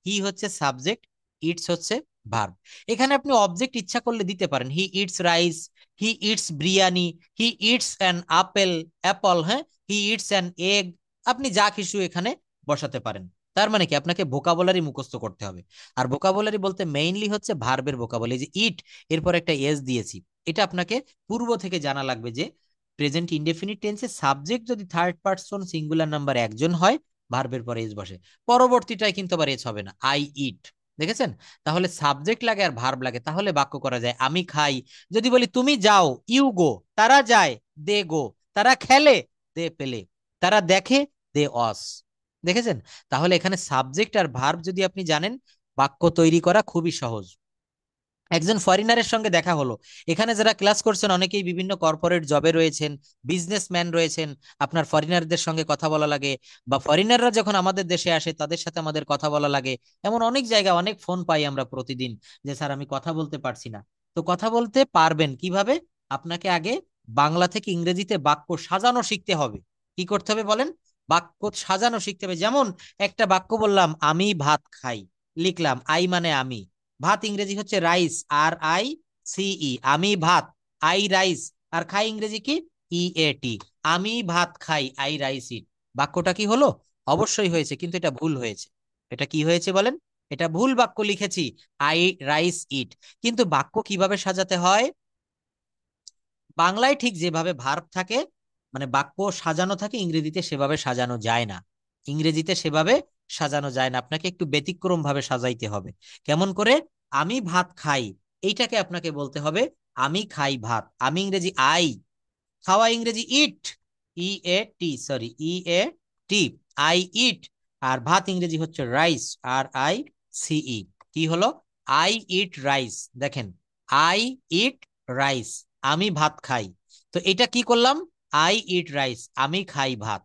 হি হচ্ছে সাবজেক্ট, ইটস হচ্ছে ভার্ব। এখানে আপনি অবজেক্ট ইচ্ছা করলে দিতে পারেন, he eats rice, he eats biryani, he eats an apple, Apple, হ্যাঁ, হি ইটস অ্যান এগ। আপনি যা কিছু এখানে বসাতে পারেন। তার মানে কি? আপনাকে ভোকাবুলারি মুখস্থ করতে হবে। আর ভোকাবুলারি বলতে মেইনলি হচ্ছে ভার্বের ভোকাবুলারি। যে ইট, এরপর একটা এস দিয়েছি, এটা আপনাকে পূর্ব থেকে জানা লাগবে যে প্রেজেন্ট ইনডেফিনিট টেন্সে সাবজেক্ট যদি থার্ড পারসন সিঙ্গুলার নাম্বার একজন হয়, ভার্বের পরে এস বসে। পরবর্তীটায় কিন্তু আবার এস হবে না, আই ইট। দেখেছেন? তাহলে সাবজেক্ট লাগে আর ভার্ব লাগে, তাহলে বাক্য করা যায়। আমি খাই। যদি বলি তুমি যাও, ইউ গো। তারা যায়, দে গো। তারা খেলে, দে পেলে। তারা দেখে, দে অস। দেখেছেন? তাহলে এখানে সাবজেক্ট আর ভার্ব যদি আপনি জানেন, বাক্য তৈরি করা খুবই সহজ। একজন ফরেনারের সঙ্গে দেখা হলো। এখানে যারা ক্লাস করছেন অনেকেই বিভিন্ন কর্পোরেট জবে রয়েছেন, বিজনেসম্যান রয়েছেন। আপনার ফরেনারদের সঙ্গে কথা বলা লাগে, বা ফরেনাররা যখন আমাদের দেশে আসে তাদের সাথে আমাদের কথা বলা লাগে। এমন অনেক জায়গায় অনেক ফোন পাই আমরা প্রতিদিন, যে স্যার আমি কথা বলতে পারছি না। তো কথা বলতে পারবেন কিভাবে? আপনাকে আগে বাংলা থেকে ইংরেজিতে বাক্য সাজানো শিখতে হবে। কি করতে হবে বলেন? বাক্য সাজানো শিখতে হবে। যেমন একটা বাক্য বললাম, আমি ভাত খাই, লিখলাম আই মানে আমি, ভাত ইংরেজি হচ্ছে rice, R I C E, আমি ভাত, আই রাইস, আর খাই ইংরেজি কি? ই এ টি। আমি ভাত খাই, আই রাইস ইট। বাক্যটা কি হলো? অবশ্যই হয়েছে, কিন্তু এটা ভুল হয়েছে। এটা কি হয়েছে বলেন? এটা ভুল বাক্য লিখেছি, আই রাইস ইট। কিন্তু বাক্য কিভাবে সাজাতে হয়? বাংলায় ঠিক যেভাবে ভার্ব থাকে, মানে বাক্য সাজানো থাকে, ইংরেজিতে সেভাবে সাজানো যায় না। ইংরেজিতে সেভাবে সাজানো যায় না, আপনাকে একটু ব্যতিক্রম ভাবে সাজাইতে হবে। কেমন করে? আমি ভাত খাই, এইটাকে আপনাকে বলতে হবে আমি খাই ভাত। আমি ইংরেজি আই, খাওয়া ইংরেজি ইট, E A T, sorry, E A T, I eat. আর ভাত ইংরেজি হচ্ছে rice, R I C E. কি হলো? I eat rice. দেখেন, আই ইট রাইস, আমি ভাত খাই। তো এটা কি করলাম? আই ইট রাইস, আমি খাই ভাত।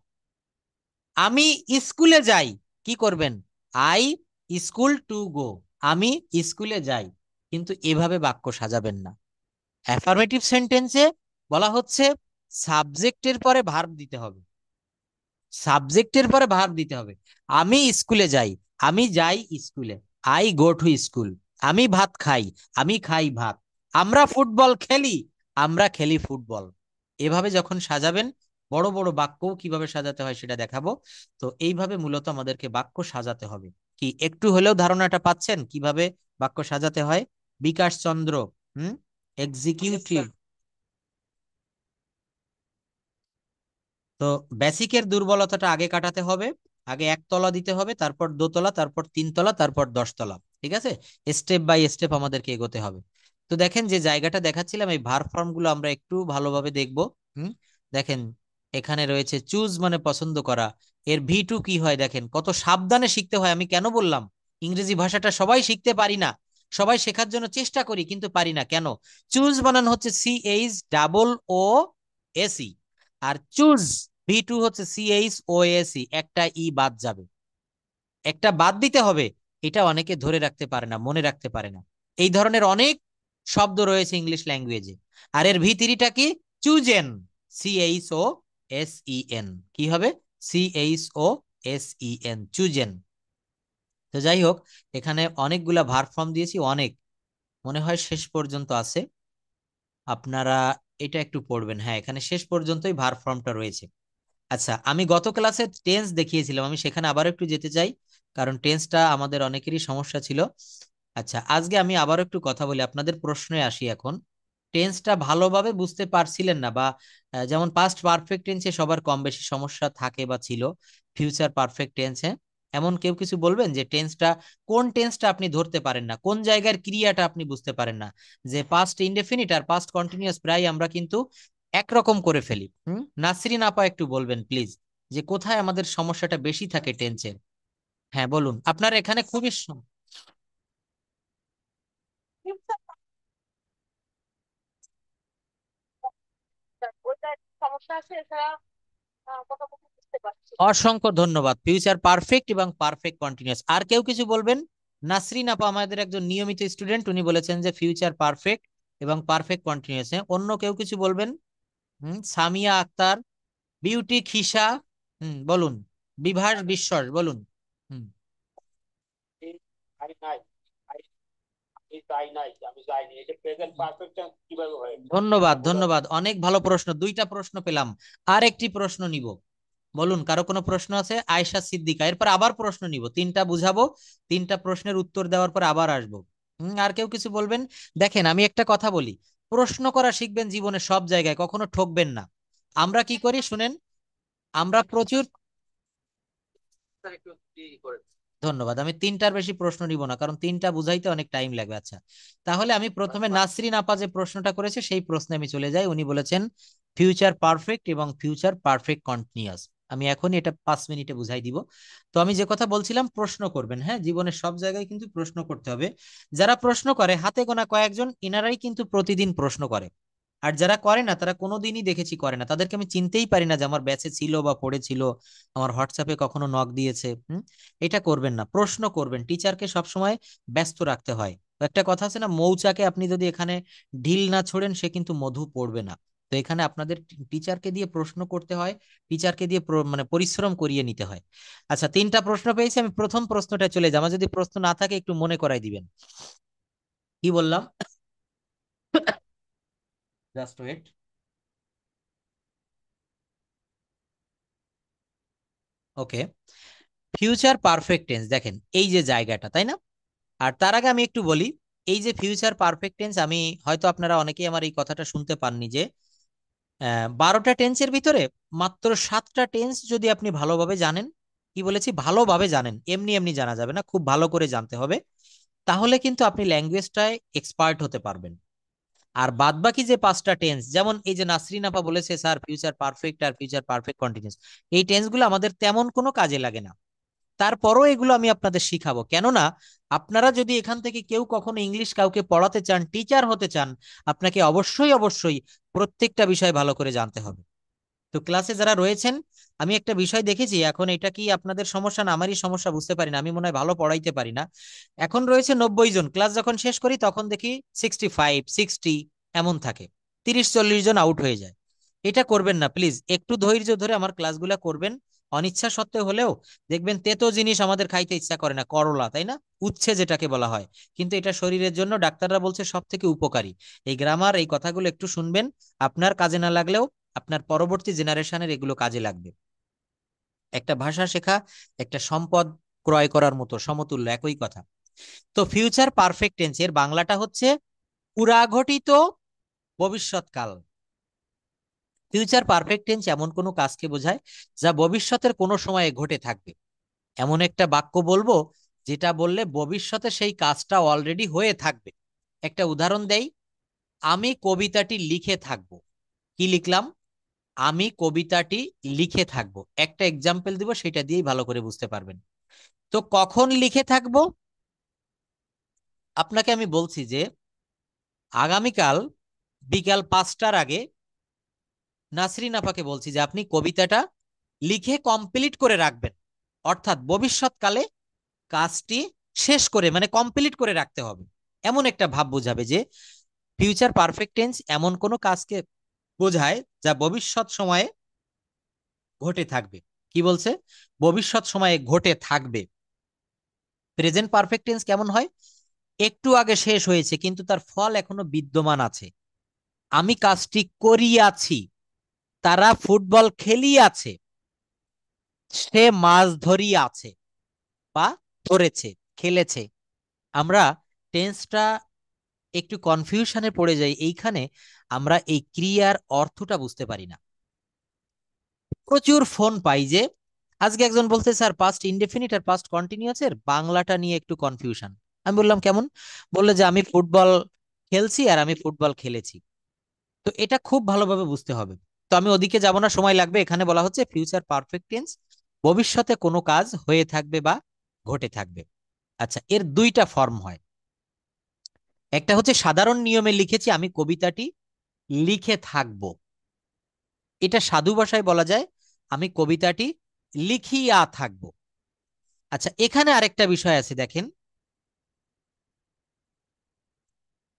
আমি স্কুলে যাই, কি করবেন? আই স্কুল টু গো, আমি স্কুলে যাই। কিন্তু এভাবে বাক্য সাজাবেন না। অ্যাফার্মেটিভ সেন্টেন্সে বলা হচ্ছে সাবজেক্টের পরে ভার্ব দিতে হবে। সাবজেক্টের পরে ভার্ব দিতে হবে। আমি স্কুলে যাই, আমি যাই স্কুলে, আই গো টু স্কুল। আমি ভাত খাই, আমি খাই ভাত। আমরা ফুটবল খেলি, আমরা খেলি ফুটবল। এভাবে যখন সাজাবেন, বড় বড় বাক্যও কিভাবে সাজাতে হয় সেটা দেখাবো। তো এইভাবে মূলত আমাদেরকে বাক্য সাজাতে হবে। কি একটু হলেও ধারণাটা পাচ্ছেন কিভাবে বাক্য সাজাতে হয়? বিকাশ চন্দ্র, হুম, এক্সিকিউটিভ। তো বেসিকের দুর্বলতাটা আগে কাটাতে হবে। আগে একতলা দিতে হবে, তারপর দোতলা, তারপর তিনতলা, তারপর 10 তলা। ঠিক আছে? স্টেপ বাই স্টেপ আমাদেরকে এগোতে হবে। তো দেখেন, যে জায়গাটা দেখাচ্ছিলাম, এই ভার্ব ফর্ম গুলো আমরা একটু ভালোভাবে দেখবো। হুম, দেখেন, এখানে রয়েছে চুজ মানে পছন্দ করা। এর ভি টু কি হয় দেখেন, কত সাবধানে শিখতে হয়। আমি কেন বললাম ইংরেজি ভাষাটা সবাই শিখতে পারি না? সবাই শেখার জন্য চেষ্টা করি কিন্তু পারি না কেন? চুজ বানানো হচ্ছে C H double O S E. আর চুজ V2 হচ্ছে CHOASE, একটা ই বাদ যাবে, একটা বাদ দিতে হবে। এটা অনেকে ধরে রাখতে পারে না, মনে রাখতে পারে না। এই ধরনের অনেক শব্দ রয়েছে ইংলিশ ল্যাঙ্গুয়েজে। আর এর V3টা কি? Chosen, CHOSEN। কি হবে? CHOSEN, chosen. তো যাই হোক, এখানে অনেকগুলা ভার্ব ফর্ম দিয়েছি, অনেক, মনে হয় শেষ পর্যন্ত আছে। আপনারা এটা একটু পড়বেন। হ্যাঁ, এখানে শেষ পর্যন্তই ভার্ব ফর্মটা রয়েছে। আচ্ছা, আমি গত ক্লাসে টেন্স দেখিয়েছিলাম, আমি সেখানে আবার একটু যেতে চাই, কারণ টেন্সটা আমাদের অনেকেরই সমস্যা ছিল। আচ্ছা, আজকে আমি আবার একটু কথা বলি, আপনাদের প্রশ্নে আসি এখন। টেন্সটা ভালোভাবে বুঝতে পারছিলেন না, বা যেমন পাস্ট পারফেক্ট টেন্সে সবার কম বেশি সমস্যা থাকে বা ছিল, ফিউচার পারফেক্ট টেন্সে এমন কেউ কিছু বলবেন যে টেন্সটা, কোন টেন্সটা আপনি ধরতে পারেন না, কোন জায়গার ক্রিয়াটা আপনি বুঝতে পারেন না? যে পাস্ট ইনডেফিনিট আর পাস্ট কন্টিনিউয়াস প্রায় আমরা কিন্তু একরকম করে ফেলি। নাসরিন আপা একটু বলবেন প্লিজ, যে কোথায় আমাদের সমস্যাটা বেশি থাকে টেন্সের? হ্যাঁ বলুন, আপনার এখানে খুবই অসংখ্য ধন্যবাদ। ফিউচার পারফেক্ট এবং পারফেক্ট কন্টিনিউয়াস। আর কেউ কিছু বলবেন? নাসরিন আপা আমাদের একজন নিয়মিত স্টুডেন্ট, উনি বলেছেন যে ফিউচার পারফেক্ট এবং পারফেক্ট কন্টিনিউয়াস। অন্য কেউ কিছু বলবেন? সামিয়া আক্তার, বিউটি খিসা, বলুন। বিভাস বিশ্বাস, বলুন। হুম। ধন্যবাদ, ধন্যবাদ, অনেক ভালো প্রশ্ন, দুইটা প্রশ্ন পেলাম। আর একটি প্রশ্ন নিব, বলুন কারো কোনো প্রশ্ন আছে? আয়েশা সিদ্দিকা, এরপর আবার প্রশ্ন নিব, তিনটা বুঝাবো, তিনটা প্রশ্নের উত্তর দেওয়ার পর আবার আসবো। আর কেউ কিছু বলবেন? দেখেন, আমি একটা কথা বলি, প্রশ্ন করা শিখবেন জীবনে সব জায়গায়, কখনো ঠকবেন না। আমরা কি করি শুনেন, আমরা প্রচুর, ধন্যবাদ, আমি তিনটার বেশি প্রশ্ন নিব না, কারণ তিনটা বুঝাইতে অনেক টাইম লাগবে। আচ্ছা, তাহলে আমি প্রথমে নাসরিন আপা যে প্রশ্নটা করেছে সেই প্রশ্নে আমি চলে যাই। উনি বলেছেন ফিউচার পারফেক্ট এবং ফিউচার পারফেক্ট কন্টিনিউয়াস। আমি এখনই এটা 5 মিনিটে বুঝাই দিব। তো আমি যে কথা বলছিলাম, প্রশ্ন করবেন, হ্যাঁ, জীবনের সব জায়গায় কিন্তু প্রশ্ন করতে হবে। যারা প্রশ্ন করে হাতে গোনা কয়েকজন, ইনারাই কিন্তু প্রতিদিন প্রশ্ন করে। আর যারা করে না, তারা কোনোদিনই দেখেছি করে না, তাদেরকে আমি চিনতেই পারি না যে আমার ব্যাচে ছিল বা পড়েছিল, আমার হোয়াটসঅ্যাপে কখনো নক দিয়েছে। এটা করবেন না, প্রশ্ন করবেন। টিচারকে সবসময় ব্যস্ত রাখতে হয়। একটা কথা আছে না, মৌচাকে আপনি যদি এখানে ঢিল না ছোড়েন, সে কিন্তু মধু পড়বে না। তো এখানে আপনাদের টিচারকে দিয়ে প্রশ্ন করতে হয়, টিচারকে দিয়ে মানে পরিশ্রম করিয়ে নিতে হয়। আচ্ছা, তিনটা প্রশ্ন পেয়েছি, আমি প্রথম প্রশ্নটা চলে যাবো, যদি প্রশ্ন না থাকে একটু মনে করাই দিবেন। কি বললাম? Just wait. Okay, future perfect tense, দেখেন এই যে জায়গাটা, তাই না? আর তার আগে আমি একটু বলি, এই যে ফিউচার পারফেক্ট টেন্স, আমি হয়তো আপনারা অনেকেই আমার এই কথাটা শুনতে পাননি যে 12টা টেন্সের ভিতরে মাত্র 7টা টেন্স যদি আপনি ভালোভাবে জানেন, কি বলেছি, ভালোভাবে জানেন, এমনি এমনি জানা যাবে না, খুব ভালো করে জানতে হবে, তাহলে কিন্তু আপনি ল্যাঙ্গুয়েজটায় এক্সপার্ট হতে পারবেন। আর বাদ বাকি যে 5টা টেন্স, যেমন এই যে নাসরিন আপা বলেছে স্যার ফিউচার পারফেক্ট আর ফিউচার পারফেক্ট কন্টিনিউয়াস, এই টেন্সগুলো আমাদের তেমন কোনো কাজে লাগে না। তারপরও এগুলো আমি আপনাদের শিখাবো, কেননা আপনারা যদি এখান থেকে কেউ কখনো ইংলিশ কাউকে পড়াতে চান, টিচার হতে চান, আপনাকে অবশ্যই অবশ্যই প্রত্যেকটা বিষয় ভালো করে জানতে হবে। তো ক্লাসে যারা রয়েছেন, আমি একটা বিষয় দেখেছি, এখন এটা কি আপনাদের সমস্যা না আমারই সমস্যা বুঝতে পারি না, আমি মনে হয় ভালো পড়াইতে পারি না। এখন রয়েছে 90 জন, ক্লাস যখন শেষ করি তখন দেখি 65, 60 এমন থাকে, 30-40 জন আউট হয়ে যায়। এটা করবেন না প্লিজ, একটু ধৈর্য ধরে আমার ক্লাসগুলো করবেন। অনিচ্ছা সত্ত্বেও হলেও, দেখবেন তেতো জিনিস আমাদের খাইতে ইচ্ছা করে না, করলা, তাই না? উচ্ছে যেটাকে বলা হয়, কিন্তু এটা শরীরের জন্য ডাক্তাররা বলছে সব থেকে উপকারী। এই গ্রামার, এই কথাগুলো একটু শুনবেন, আপনার কাজে না লাগলেও আপনার পরবর্তী জেনারেশনের এগুলো কাজে লাগবে। একটা ভাষা শেখা একটা সম্পদ ক্রয় করার মতো সমতুল্য, একই কথা। তো ফিউচার পারফেক্ট টেন্সের বাংলাটা হচ্ছে পুরাঘটিত ভবিষ্যৎকাল। ফিউচার পারফেক্ট টেন্স এমন কোনো কাজকে বোঝায় যা ভবিষ্যতের কোনো সময়ে ঘটে থাকবে। এমন একটা বাক্য বলবো যেটা বললে ভবিষ্যতে সেই কাজটা অলরেডি হয়ে থাকবে। একটা উদাহরণ দেই, আমি কবিতাটি লিখে থাকবো। কি লিখলাম? আমি কবিতাটি লিখে থাকবো। একটা এক্সাম্পল দিব, সেটা দিয়েই ভালো করে বুঝতে পারবেন। তো কখন লিখে থাকবো? আপনাকে আমি বলছি যে আগামীকাল বিকাল 5টার আগে নাসরিন আপাকে বলছি যে আপনি কবিতাটা লিখে কমপ্লিট করে রাখবেন, অর্থাৎ ভবিষ্যৎকালে কাজটি শেষ করে মানে কমপ্লিট করে রাখতে হবে, এমন একটা ভাব বোঝাবে যে ফিউচার পারফেক্ট টেন্স এমন কোনো কাজকে বোঝায় যা ভবিষ্যৎ সময়ে ঘটে থাকবে। কি বলছে? ভবিষ্যৎ সময়ে ঘটে থাকবে। প্রেজেন্ট পারফেক্ট টেন্স কেমন হয়? একটু আগে শেষ হয়েছে কিন্তু তার ফল এখনো বিদ্যমান আছে। আমি কাজটি করিয়াছি, তারা ফুটবল খেলিয়াছে, সে মাছ ধরিয়াছে বা ধরেছে, খেলেছে। আমরা টেন্সটা একটু কনফিউশনে পড়ে যাই এইখানে, আমরা এই ক্রিয়ার অর্থটা বুঝতে পারি না। প্রচুর ফোন পাই যে আজকে একজন বলতে স্যার পাস্ট ইনডেফিনিট আর পাস্ট কন্টিনিউয়াস এর বাংলাটা নিয়ে একটু কনফিউশন। আমি বললাম কেমন? বললে যে আমি ফুটবল খেলছি আর আমি ফুটবল খেলেছি। তো এটা খুব ভালোভাবে বুঝতে হবে। তো আমি ওদিকে যাব না, সময় লাগবে। এখানে বলা হচ্ছে ফিউচার পারফেক্ট টেন্স ভবিষ্যতে কোনো কাজ হয়ে থাকবে বা ঘটে থাকবে। আচ্ছা, এর দুইটা ফর্ম হয়। একটা হচ্ছে সাধারণ নিয়মে লিখেছি, আমি কবিতাটি লিখে থাকব, এটা সাধু ভাষায় বলা যায় আমি কবিতাটি লিখিয়া থাকব। আচ্ছা, এখানে আরেকটা বিষয় আছে দেখেন,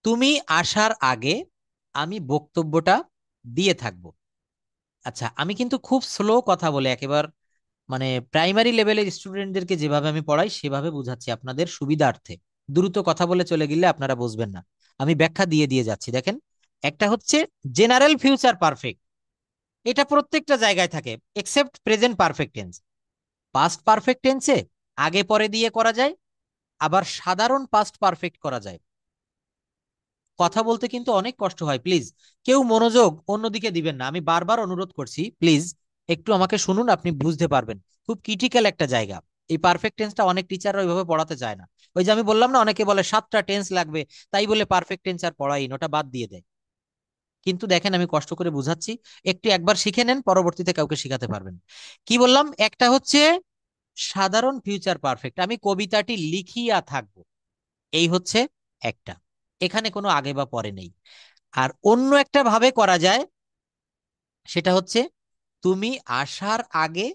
তুমি আসার আগে আমি বক্তব্যটা দিয়ে থাকব। আচ্ছা, আমি কিন্তু খুব স্লো কথা বলে একেবারে মানে প্রাইমারি লেভেলের স্টুডেন্টদেরকে যেভাবে আমি পড়াই সেভাবে বুঝাচ্ছি আপনাদের সুবিধার্থে। দ্রুত কথা বলে চলে গেলে আপনারা বুঝবেন না, আমি ব্যাখ্যা দিয়ে দিয়ে যাচ্ছি। দেখেন, একটা হচ্ছে জেনারেল ফিউচার পারফেক্ট, এটা প্রত্যেকটা জায়গায় থাকে except present perfect tense. Past perfect টেন্সে আগে পরে দিয়ে করা যায়, আবার সাধারণ পাস্ট পারফেক্ট করা যায়। কথা বলতে কিন্তু অনেক কষ্ট হয়, প্লিজ কেউ মনোযোগ অন্যদিকে দিবেন না, আমি বারবার অনুরোধ করছি, প্লিজ একটু আমাকে শুনুন, আপনি বুঝতে পারবেন। খুব ক্রিটিক্যাল একটা জায়গা। এই পারফেক্ট টেন্সটা অনেক টিচাররা ওইভাবে পড়াতে চায় না। ওই যে আমি বললাম না, অনেকে বলে 7টা টেন্স লাগবে, তাই বলে পারফেক্ট টেন্স আর পড়াই ওটা বাদ দিয়ে দেয়। কিন্তু দেখেন আমি কষ্ট করে বুঝাচ্ছি, একটু একবার শিখে নেন, পরবর্তীতে কাউকে শিখাতে পারবেন। কি বললাম? একটা হচ্ছে সাধারণ ফিউচার পারফেক্ট, আমি কবিতাটি লিখিয়া থাকবো, এই হচ্ছে একটা, এখানে কোনো আগে বা পরে নেই। আর অন্য একটা ভাবে করা যায়, সেটা হচ্ছে তুমি আসার আগে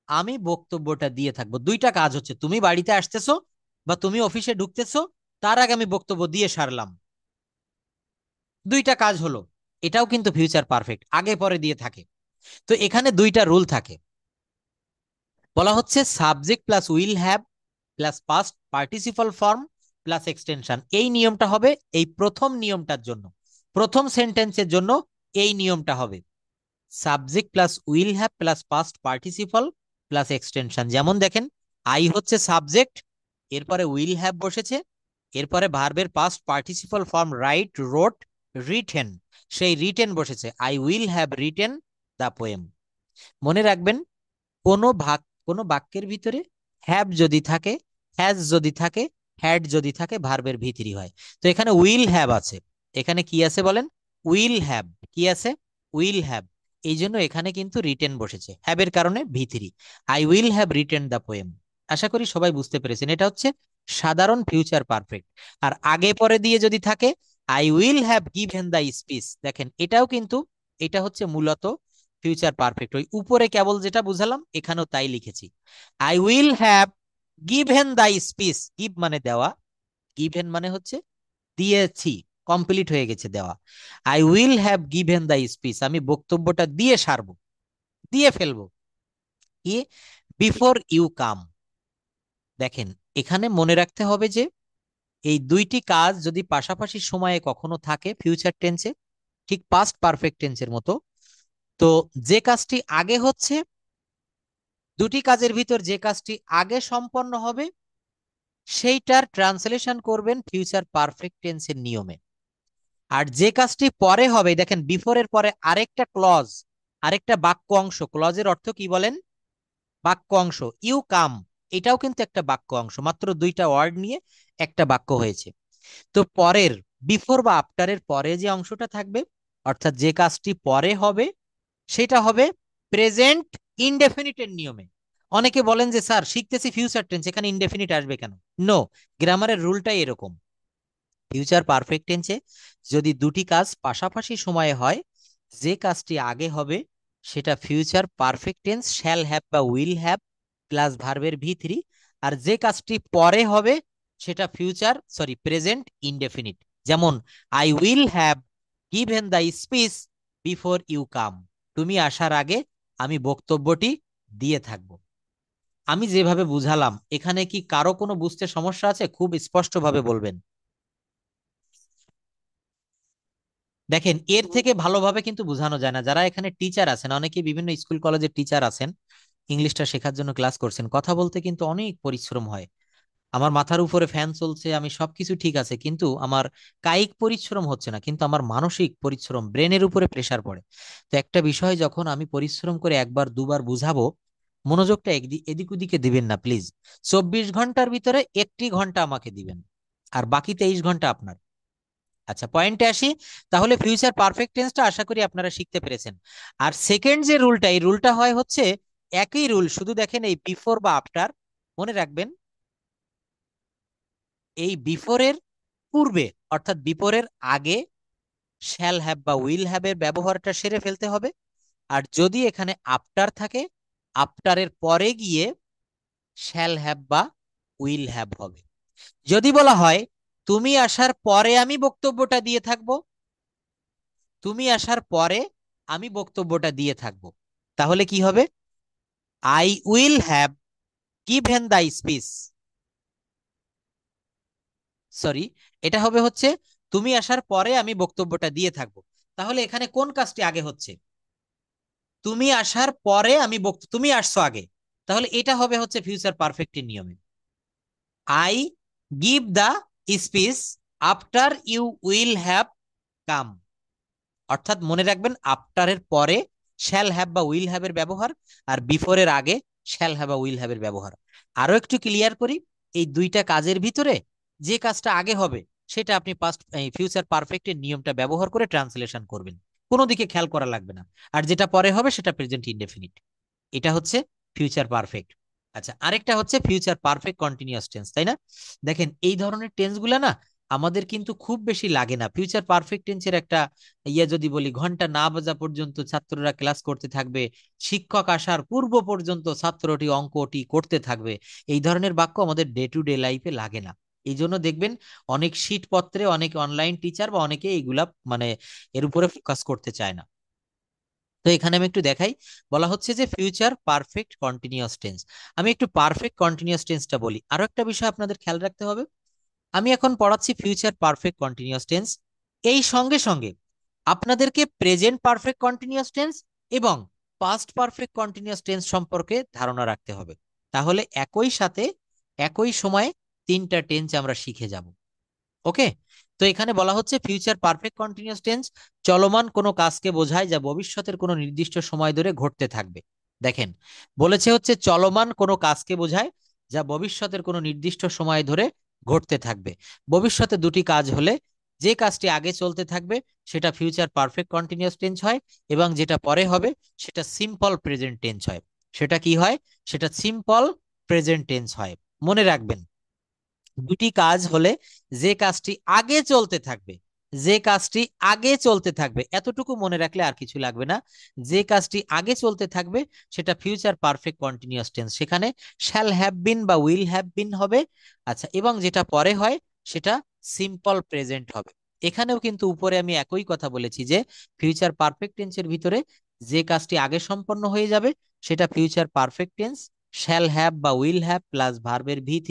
আমি বক্তব্যটা দিয়ে থাকবো। দুইটা কাজ হচ্ছে, তুমি বাড়িতে আসতেছো বা তুমি অফিসে ঢুকতেছো, তার আগে আমি বক্তব্য দিয়ে সারলাম, দুইটা কাজ হলো। এটাও কিন্তু ফিউচার পারফেক্ট, আগে পরে দিয়ে থাকে। তো এখানে দুইটা রুল থাকে, বলা হচ্ছে subject plus will have plus past participle form plus extension. এই নিয়মটা হবে এই প্রথম নিয়মটার জন্য, প্রথম সেন্টেন্সের জন্য এই নিয়মটা হবে subject plus will have plus past participle plus extension. যেমন দেখেন, আই হচ্ছে সাবজেক্ট, এরপরে উইল হ্যাভ বসেছে, এরপরে ভার্বের past participle form write, wrote, written, সেই রিটেন বসেছে, I will have written the poem. মনে রাখবেন, কোনো কোনো বাক্যের ভিতরে হ্যাভ যদি থাকে, হ্যাজ যদি থাকে, হ্যাড যদি থাকে, ভার্বের ভিতরি হয়। তো এখানে উইল হ্যাভ আছে, এখানে কি আছে বলেন? Will have. কি আছে? Will have. এই জন্য এখানে কিন্তু রিটেন বসেছে, হ্যাবের কারণে ভিতরি, I will have written the poem. আশা করি সবাই বুঝতে পেরেছেন, এটা হচ্ছে সাধারণ ফিউচার পারফেক্ট। আর আগে পরে দিয়ে যদি থাকে, I will have given the speech, দেখেন এটাও কিন্তু, এটা হচ্ছে মূলত ফিউচার পারফেক্ট। ওই উপরে কেবল যেটা বুঝালাম এখানেও তাই লিখেছি, I will have given the speech, give মানে দেওয়া, গিভেন মানে হচ্ছে দিয়েছি, কমপ্লিট হয়ে গেছে দেওয়া। I will have given the speech, আমি বক্তব্যটা দিয়ে সারবো, দিয়ে ফেলবো। কি? Before you come. দেখেন, এখানে মনে রাখতে হবে যে এই দুইটি কাজ যদি পাশাপাশি সময়ে কখনো থাকে ফিউচার টেন্সে, ঠিক পাস্ট পারফেক্ট টেন্সের মতো, তো যে কাজটি আগে হচ্ছে, দুটি কাজের ভিতর যে কাজটি আগে সম্পন্ন হবে সেইটার ট্রান্সলেশন করবেন ফিউচার পারফেক্ট টেন্সের নিয়মে। আর যে কাজটি পরে হবে, দেখেন বিফোরের পরে আরেকটা ক্লজ, আরেকটা বাক্য অংশ, ক্লজের অর্থ কি বলেন? বাক্য অংশ। ইউ কাম, এটাও কিন্তু একটা বাক্য অংশ, মাত্র দুইটা ওয়ার্ড নিয়ে একটা বাক্য হয়েছে। তো পরের, বিফোর বা আফটারের পরে যে অংশটা থাকবে, অর্থাৎ যে কাজটি পরে হবে, সেটা হবে প্রেজেন্ট ইনডেফিনিটের নিয়মে। অনেকে বলেন যে স্যার শিখতেছি ফিউচার টেন্স, এখানে ইনডেফিনিট আসবে কেন? নো, গ্রামারের রুলটাই এরকম। ফিউচার পারফেক্ট টেন্সে যদি দুটি কাজ পাশাপাশি সময়ে হয়, যে কাজটি আগে হবে সেটা future perfect tense shall have বা উইল হ্যাভ প্লাস ভার্বের ভি3। আর যে কাজটি পরে হবে সেটা প্রেজেন্ট ইনডেফিনিট। যেমন I will have given the speech before you come. তুমি আসার আগে আমি বক্তব্যটি দিয়ে থাকবো। আমি যেভাবে বুঝালাম এখানে কি কারো কোনো বুঝতে সমস্যা আছে? খুব স্পষ্টভাবে বলবেন। দেখেন, এর থেকে ভালোভাবে কিন্তু বোঝানো যায় না। যারা এখানে টিচার আছেন, অনেকে বিভিন্ন স্কুল কলেজের টিচার আছেন, ইংলিশটা শেখার জন্য ক্লাস করছেন, কথা বলতে কিন্তু অনেক পরিশ্রম হয়। আমার মাথার উপরে ফ্যান চলছে, আমি সবকিছু ঠিক আছে, কিন্তু আমার কায়িক পরিশ্রম হচ্ছে না, কিন্তু আমার মানসিক পরিশ্রম, ব্রেনের উপরে প্রেসার পড়ে। তো একটা বিষয় যখন আমি পরিশ্রম করে একবার দুবার বুঝাবো, মনোযোগটা এদিক ওদিকে দিবেন না প্লিজ। 24 ঘন্টার ভিতরে 1টি ঘন্টা আমাকে দিবেন, আর বাকি 23 ঘন্টা আপনার। আচ্ছা, পয়েন্টে আসি। তাহলে ফিউচার পারফেক্ট টেন্সটা আশা করি আপনারা শিখতে পেরেছেন। আর সেকেন্ড যে রুলটা, এই রুলটা হয় হচ্ছে একই রুল, শুধু দেখেন এই বিফোর বা আফটার। মনে রাখবেন, এই বিফোরের পূর্বে অর্থাৎ বিফোরের আগে শ্যাল হ্যাভ বা উইল হ্যাভ এর ব্যবহারটা সেরে ফেলতে হবে। আর যদি এখানে আফটার থাকে, আফটারের পরে গিয়ে শ্যাল হ্যাভ বা উইল হ্যাভ হবে। যদি বলা হয় তুমি আসার পরে আমি বক্তব্যটা দিয়ে থাকবো, তুমি আসার পরে আমি বক্তব্যটা দিয়ে থাকবো, তাহলে কি হবে? I will have given the speech. Sorry, এটা হবে হচ্ছে তুমি আসার পরে আমি বক্তব্যটা দিয়ে থাকবো। তাহলে এখানে কোন কাজটি আগে হচ্ছে? তুমি আসার পরে আমি তুমি আসছো আগে, তাহলে এটা হবে হচ্ছে ফিউচার পারফেক্টের নিয়মে। I give the speech after you will have come. অর্থাৎ মনে রাখবেন, আফটারের পরে শ্যাল হ্যাভ বা উইল হ্যাভ এর ব্যবহার, আর বিফোরের আগে শ্যাল হ্যাভ বা উইল হ্যাভ এর ব্যবহার। আরো একটু ক্লিয়ার করি, এই দুইটা কাজের ভিতরে যে কাজটা আগে হবে সেটা আপনি ফিউচার পারফেক্টের নিয়মটা ব্যবহার করে ট্রান্সলেশন করবেন, কোনো দিকে খেয়াল করা লাগবে না। আর যেটা পরে হবে সেটা প্রেজেন্ট ইনডেফিনিট। এটা হচ্ছে ফিউচার পারফেক্ট। আচ্ছা, আরেকটা হচ্ছে ফিউচার পারফেক্ট কন্টিনিউয়াস টেন্স, তাই না? দেখেন, এই ধরনের টেন্স গুলা না আমাদের কিন্তু খুব বেশি লাগে না। ফিউচার পারফেক্ট টেন্সের একটা যদি বলি, ঘন্টা না বাজা পর্যন্ত ছাত্ররা ক্লাস করতে থাকবে, শিক্ষক আসার পূর্ব পর্যন্ত ছাত্রটি অঙ্কটি করতে থাকবে, এই ধরনের বাক্য আমাদের ডে টু ডে লাইফে লাগে না। এই জন্য দেখবেন অনেক শীট পত্রে অনেক অনলাইন টিচার বা অনেকে এইগুলা মানে এর উপরে ফোকাস করতে চায় না। তো এখানে আমি একটু দেখাই, বলা হচ্ছে যে ফিউচার পারফেক্ট কন্টিনিউয়াস টেন্স। আমি একটু পারফেক্ট কন্টিনিউয়াস টেন্সটা বলি। আরো একটা বিষয় আপনাদের খেয়াল রাখতে হবে, আমি এখন পড়াচ্ছি ফিউচার পারফেক্ট কন্টিনিউয়াস টেন্স, এই সঙ্গে সঙ্গে আপনাদেরকে প্রেজেন্ট পারফেক্ট কন্টিনিউয়াস টেন্স এবং পাস্ট পারফেক্ট কন্টিনিউয়াস টেন্স সম্পর্কে ধারণা রাখতে হবে। তাহলে একই সাথে একই সময়ে তিনটা টেন্স আমরা শিখে যাব। ওকে? তো এখানে বলা হচ্ছে ফিউচার পারফেক্ট কন্টিনিউয়াস টেন্স চলমান কোনো কাজকে বোঝায় যা ভবিষ্যতের কোনো নির্দিষ্ট সময় ধরে ঘটতে থাকবে। দেখেন, বলেছে হচ্ছে চলমান কোনো কাজকে বোঝায় যা ভবিষ্যতের কোনো নির্দিষ্ট সময় ধরে ঘটতে থাকবে। ভবিষ্যতে দুটি কাজ হলে যে কাজটি আগে চলতে থাকবে সেটা ফিউচার পারফেক্ট কন্টিনিউয়াস টেন্স হয়, এবং যেটা পরে হবে সেটা সিম্পল প্রেজেন্ট টেন্স হয়। সেটা কি হয়? সেটা সিম্পল প্রেজেন্ট টেন্স হয়। মনে রাখবেন, দুটি কাজ হলে যে কাজটি আগে চলতে থাকবে, যে কাজটি আগে চলতে থাকবে, এতটুকু মনে রাখলে আর কিছু লাগবে না। যে কাজটি আগে চলতে থাকবে সেটা ফিউচার পারফেক্ট কন্টিনিউয়াস টেন্স, সেখানে শ্যাল হ্যাভ বিন বা উইল হ্যাভ বিন হবে। আচ্ছা, এবং যেটা পরে হয় সেটা সিম্পল প্রেজেন্ট হবে। এখানেও কিন্তু উপরে আমি একই কথা বলেছি যে ফিউচার পারফেক্ট টেন্সের ভিতরে যে কাজটি আগে সম্পন্ন হয়ে যাবে সেটা future perfect tense shall have বা উইল হ্যাভ প্লাস ভার্বের ভি3।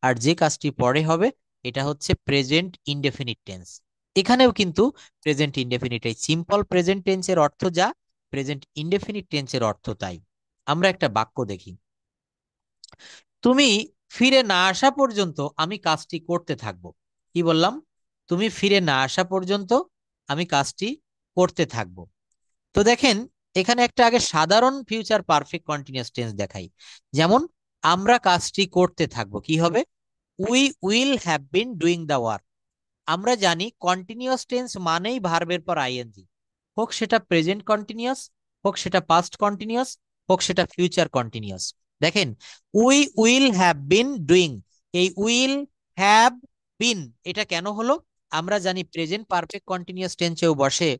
আর যে কাজটি পরে হবে এটা হচ্ছে প্রেজেন্ট ইনডেফিনিট টেন্স। এখানেও কিন্তু প্রেজেন্ট ইনডেফিনিট, এই সিম্পল প্রেজেন্ট টেন্সের অর্থ যা, প্রেজেন্ট ইনডেফিনিট টেন্সের অর্থ তাই। আমরা একটা বাক্য দেখি, তুমি ফিরে না আসা পর্যন্ত আমি কাজটি করতে থাকবো। কি বললাম? তুমি ফিরে না আসা পর্যন্ত আমি কাজটি করতে থাকবো। তো দেখেন, এখানে একটা আগে সাধারণ ফিউচার পারফেক্ট কন্টিনিউয়াস টেন্স দেখাই। যেমন আমরা কাজটি করতে থাকবো, কি হবে? We will have been doing the work. আমরা জানি কন্টিনিউয়াস টেন্স মানেই ভার্বের পর আইএনজি, হোক সেটা প্রেজেন্ট কন্টিনিউয়াস, হোক সেটা পাস্ট কন্টিনিউয়াস, হোক সেটা ফিউচার কন্টিনিউয়াস। দেখেন, we will have been doing, এই উইল হ্যাভ বিন এটা কেন হলো? আমরা জানি প্রেজেন্ট পারফেক্ট কন্টিনিউয়াস টেন্সেও বসে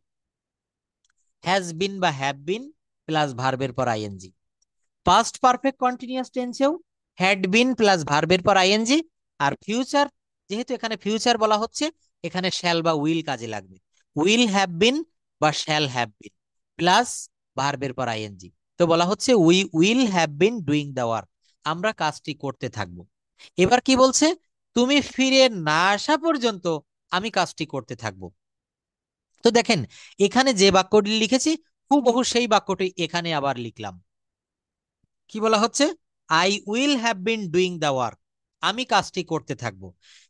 হ্যাজ বিন বা হ্যাভ বিন প্লাস ভার্বের পর আইএনজি। পাস্ট পারফেক্ট কন্টিনিউয়াস টেন্সেও হ্যাড বিন প্লাস ভার্বের পর আইএনজি। আর ফিউচার, যেহেতু এখানে ফিউচার বলা হচ্ছে, এখানে শ্যাল বা উইল কাজে লাগবে। উইল হ্যাভ বিন বা শ্যাল হ্যাভ বিন প্লাস ভার্বের পর আইএনজি। তো বলা হচ্ছে we will have been doing the work, আমরা কাজটি করতে থাকবো। এবার কি বলছে, তুমি ফিরে না আসা পর্যন্ত আমি কাজটি করতে থাকবো। তো দেখেন, এখানে যে বাক্যটি লিখেছি হুবহু সেই বাক্যটি এখানে আবার লিখলাম। কি বলা হচ্ছে, I will have been doing the work, আমি কাজটি করতে থাকবো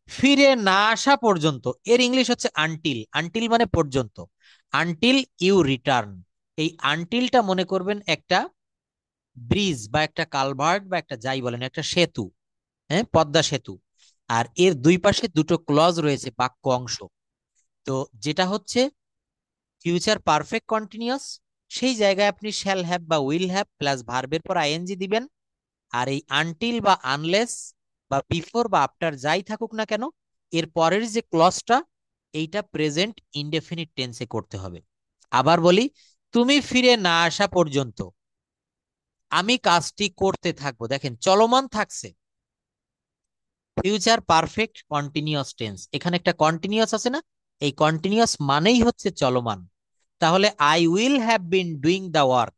ফিরে না আসা পর্যন্ত। এর ইংলিশ হচ্ছে আনটিল। আনটিল মানে পর্যন্ত, আনটিল ইউ রিটার্ন। এই আনটিলটা মনে করবেন একটা ব্রিজ বা একটা কালভার্ট বা একটা যাই বলেন একটা সেতু, হ্যাঁ, পদ্মা সেতু। আর এর দুই পাশে দুটো ক্লজ রয়েছে, বাক্য অংশ। তো যেটা হচ্ছে ফিউচার পারফেক্ট কন্টিনিউয়াস, সেই জায়গায় আপনি শ্যাল হ্যাভ বা উইল হ্যাভ প্লাস ভার্বের পর আইএনজি দিবেন। আর এই আনটিল বা আনলেস বা বিফোর বা আফটার যাই থাকুক না কেন, এর পরের যে ক্লজটা, এইটা প্রেজেন্ট ইনডেফিনিট টেন্সে করতে হবে। আবার বলি, তুমি ফিরে না আসা পর্যন্ত আমি কাজটি করতে থাকবো। দেখেন চলমান থাকছে, ফিউচার পারফেক্ট কন্টিনিউয়াস টেন্স, এখানে একটা কন্টিনিউয়াস আছে না, এই কন্টিনিউয়াস মানেই হচ্ছে চলমান। তাহলে I will have been doing the work,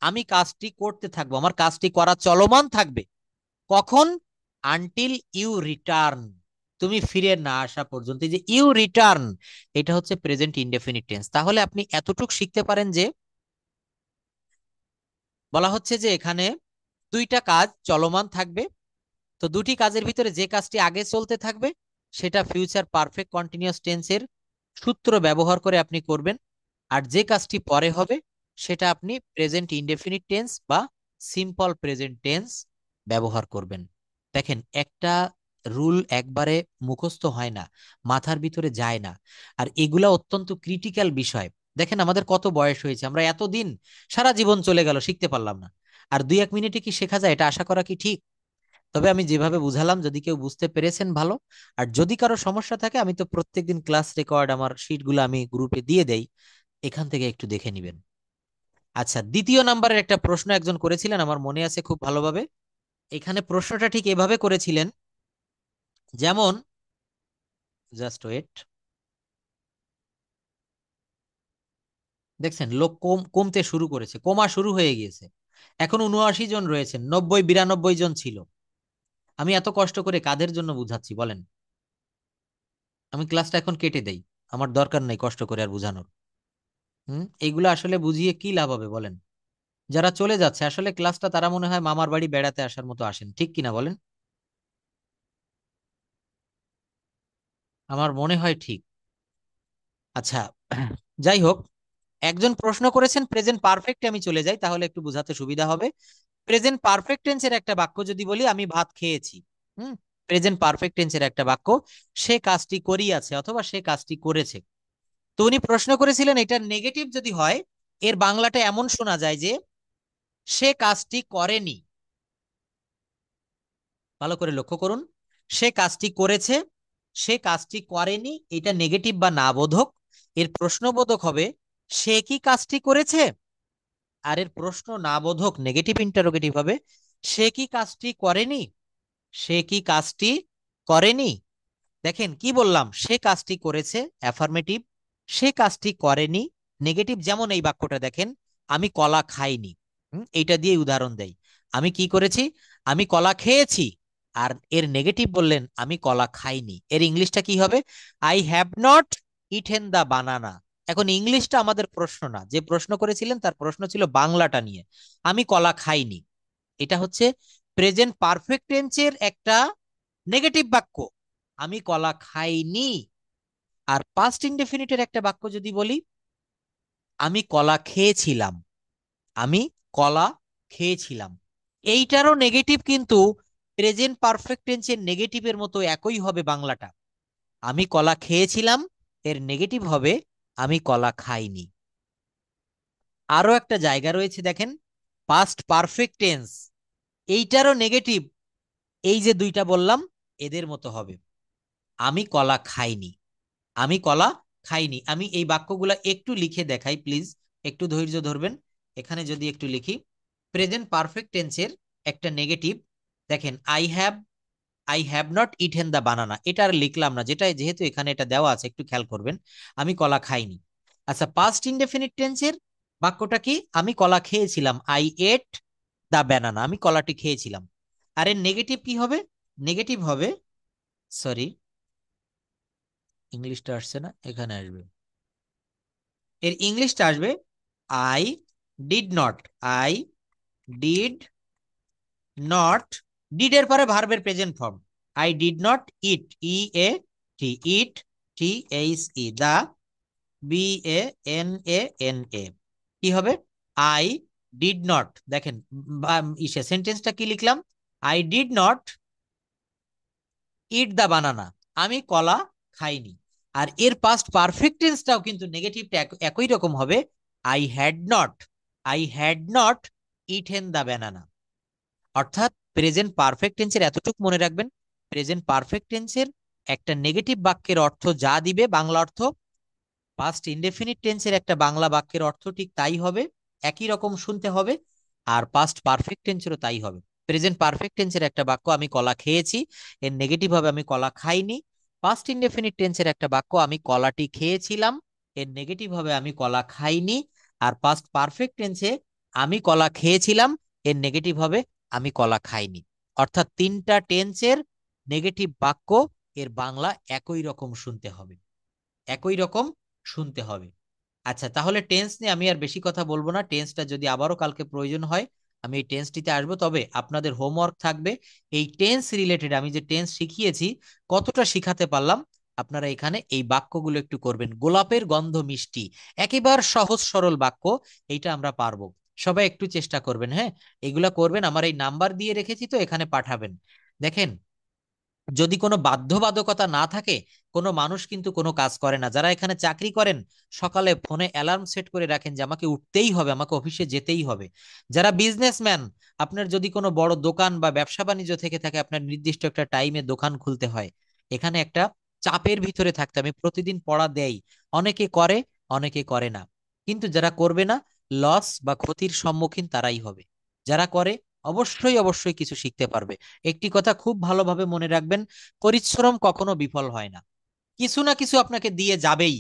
আমি কাজটি করতে থাকবো, আমার কাজটি করা চলমান থাকবে। কখন? আনটিল ইউ রিটার্ন, তুমি ফিরে না আসা পর্যন্ত। এই যে ইউ রিটার্ন, এটা হচ্ছে প্রেজেন্ট ইনডেফিনিট টেন্স। তাহলে আপনি এতটুকু শিখতে পারেন যে বলা হচ্ছে যে এখানে দুইটা কাজ চলমান থাকবে। তো দুটি কাজের ভিতরে যে কাজটি আগে চলতে থাকবে সেটা ফিউচার পারফেক্ট কন্টিনিউয়াস টেন্সের সূত্র ব্যবহার করে আপনি করবেন। আর যে কাজটি পরে হবে সেটা আপনি প্রেজেন্ট ইনডেফিনিট টেন্স বা সিম্পল প্রেজেন্ট টেন্স ব্যবহার করবেন। দেখেন, একটা রুল একবারে মুখস্থ হয় না, মাথার ভিতরে যায় না। আর এগুলা অত্যন্ত ক্রিটিক্যাল বিষয়। দেখেন আমাদের কত বয়স হয়েছে, আমরা এতদিন সারা জীবন চলে গেল শিখতে পারলাম না। আর 2-1 মিনিটে কি শেখা যায়, এটা আশা করা কি ঠিক? তবে আমি যেভাবে বুঝালাম, যদি কেউ বুঝতে পেরেছেন ভালো। আর যদি কারো সমস্যা থাকে, আমি তো প্রত্যেকদিন ক্লাস রেকর্ড আমার শিটগুলো আমি গ্রুপে দিয়ে দেই, এখান থেকে একটু দেখে নিবেন। আচ্ছা, দ্বিতীয় নাম্বারের একটা প্রশ্ন একজন করেছিলেন, আমার মনে আছে খুব ভালোভাবে। এখানে প্রশ্নটা ঠিক এভাবে করেছিলেন, যেমন, জাস্ট ওয়েট, দেখছেন লোক কমতে শুরু করেছে, কমা শুরু হয়ে গিয়েছে। এখন 79 জন রয়েছেন, 90-92 জন ছিল। আমি এত কষ্ট করে কাদের জন্য বুঝাচ্ছি বলেন? আমি ক্লাসটা এখন কেটে দেই, আমার দরকার নেই কষ্ট করে আর বুঝানোর। এইগুলো আসলে বুঝিয়ে কি লাভ হবে বলেন? যারা চলে যাচ্ছে আসলে ক্লাসটা তারা মনে হয় মামার বাড়ি বেড়াতে আসার মতো আসেন, ঠিক কিনা বলেন? আমার মনে হয় ঠিক। আচ্ছা, যাই হোক, একজন প্রশ্ন করেছেন প্রেজেন্ট পারফেক্টে, আমি চলে যাই তাহলে একটু বোঝাতে সুবিধা হবে। প্রেজেন্ট পারফেক্ট টেন্সের একটা বাক্য যদি বলি, আমি ভাত খেয়েছি। হুম, প্রেজেন্ট পারফেক্ট টেন্সের একটা বাক্য, সে কাজটি করিয়াছে অথবা সে কাজটি করেছে। তো উনি প্রশ্ন করেছিলেন এটা নেগেটিভ যদি হয়, এর বাংলাটা এমন শোনা যায় যে সে কাজটি করেনি। ভালো করে লক্ষ্য করুন, সে কাজটি করেছে, সে কাজটি করেনি, এটা নেগেটিভ বা না বোধক। এর প্রশ্নবোধক হবে সে কি কাজটি করেছে। আর এর প্রশ্ন না বোধক নেগেটিভ ইন্টারোগেটিভ হবে সে কি কাজটি করেনি, সে কি কাজটি করেনি। দেখেন কি বললাম, সে কাজটি করেছে অ্যাফার্মেটিভ, সে কাজটি করেনি নেগেটিভ। যেমন এই বাক্যটা দেখেন, আমি কলা খাইনি। এইটা দিয়ে উদাহরণ দেই, আমি কি করেছি, আমি কলা খেয়েছি। আর এর নেগেটিভ বললেন আমি কলা খাইনি, এর ইংলিশটা কি হবে, আই হ্যাভ নট ইটেন দা বানানা। এখন ইংলিশটা আমাদের প্রশ্ন না, যে প্রশ্ন করেছিলেন তার প্রশ্ন ছিল বাংলাটা নিয়ে, আমি কলা খাইনি। এটা হচ্ছে প্রেজেন্ট পারফেক্ট টেন্সের একটা নেগেটিভ বাক্য, আমি কলা খাইনি। আর পাস্ট ইনডেফিনিটের একটা বাক্য যদি বলি, আমি কলা খেয়েছিলাম, আমি কলা খেয়েছিলাম। এইটারও নেগেটিভ কিন্তু প্রেজেন্ট পারফেক্ট টেন্সের নেগেটিভের মতো একই হবে বাংলাটা, আমি কলা খেয়েছিলাম, এর নেগেটিভ হবে আমি কলা খাইনি। আরো একটা জায়গা রয়েছে দেখেন, পাস্ট পারফেক্ট টেন্স, এইটারও নেগেটিভ এই যে দুইটা বললাম এদের মতো হবে, আমি কলা খাইনি, আমি কলা খাইনি। আমি এই বাক্যগুলা একটু লিখে দেখাই প্লিজ, একটু ধৈর্য ধরবেন। এখানে যদি একটু লিখি, প্রেজেন্ট পারফেক্ট টেন্সের একটা নেগেটিভ, দেখেন I have not eaten the banana, এটা আর লিখলাম না, যেটা যেহেতু এখানে এটা দেওয়া আছে একটু খেয়াল করবেন, আমি কলা খাইনি। আচ্ছা, পাস্ট ইনডেফিনিট টেন্সের বাক্যটা কি? আমি কলা খেয়েছিলাম, আই এট দ্য ব্যানানা, আমি কলাটি খেয়েছিলাম। আর এর নেগেটিভ কি হবে? নেগেটিভ হবে, সরি ইংলিশটা আসছে না, এখানে আসবে, এর ইংলিশটা আসবে I did not, I did not, did এর পরে ভার্বের present form, I did not eat, E A T, eat T H E, the B A N A N A, কি হবে? আই ডিড নট, দেখেন ইসে সেন্টেন্সটা কি লিখলাম, আই ডিড নট ইট দা বানানা, আমি কলা খাইনি। আর এর পাস্ট পারফেক্ট টেন্সটাও কিন্তু নেগেটিভটা একই রকম হবে, I had not, I had not eaten the banana. অর্থাৎ প্রেজেন্ট পারফেক্ট টেন্সের এতটুকু মনে রাখবেন, প্রেজেন্ট পারফেক্ট টেন্সের একটা নেগেটিভ বাক্যের অর্থ যা দিবে বাংলা অর্থ, পাস্ট ইনডেফিনিট টেন্সের একটা বাংলা বাক্যের অর্থ ঠিক তাই হবে, একই রকম শুনতে হবে। আর পাস্ট পারফেক্ট টেন্সেরও তাই হবে। প্রেজেন্ট পারফেক্ট টেন্সের একটা বাক্য আমি কলা খেয়েছি, এর নেগেটিভ হবে আমি কলা খাইনি। পাস্ট ইনডেফিনিট টেন্সের একটা বাক্য আমি কলাটি খেয়েছিলাম, এর নেগেটিভ হবে আমি কলা খাইনি। আর পাস্ট পারফেক্ট টেন্সে আমি কলা খেয়েছিলাম, এর নেগেটিভ হবে আমি কলা খাইনি। অর্থাৎ তিনটা টেন্সের নেগেটিভ বাক্য এর বাংলা একই রকম শুনতে হবে, একই রকম শুনতে হবে। আচ্ছা, তাহলে টেন্স নিয়ে আমি আর বেশি কথা বলবো না, টেন্সটা যদি আবারও কালকে প্রয়োজন হয় আমি এই টেন্সটিতে আসবো। তবে আপনাদের হোমওয়ার্ক থাকবে এই টেন্স রিলেটেড, আমি যে টেন্স শিখিয়েছি কতটা শিখাতে পারলাম, আপনারা এখানে এই বাক্যগুলো একটু করবেন। গোলাপের গন্ধ মিষ্টি, একেবারে সহজ সরল বাক্য, এইটা আমরা পারবো। সবাই একটু চেষ্টা করবেন, হ্যাঁ এগুলা করবেন। আমার এই নাম্বার দিয়ে রেখেছি তো, এখানে পাঠাবেন। দেখেন, যদি কোনো বাধ্যবাধকতা না থাকে, কোনো মানুষ কিন্তু কোনো কাজ করে না। যারা এখানে চাকরি করেন, সকালে ফোনে অ্যালার্ম সেট করে রাখেন যে আমাকে উঠতেই হবে, আমাকে অফিসে যেতেই হবে। যারা বিজনেসম্যান, আপনার যদি কোনো বড় দোকান বা ব্যবসা বাণিজ্য থেকে থাকে, আপনার নির্দিষ্ট একটা টাইমে দোকান খুলতে হয়, এখানে একটা চাপের ভিতরে থাকতে আমি প্রতিদিন পড়া দেই। অনেকে করে, অনেকে করে না, কিন্তু যারা করবে না, লস বা ক্ষতির সম্মুখীন তারাই হবে। যারা করে অবশ্যই অবশ্যই কিছু শিখতে পারবে। একটি কথা খুব ভালোভাবে মনে রাখবেন, পরিশ্রম কখনো বিফল হয় না, কিছু না কিছু আপনাকে দিয়ে যাবেই।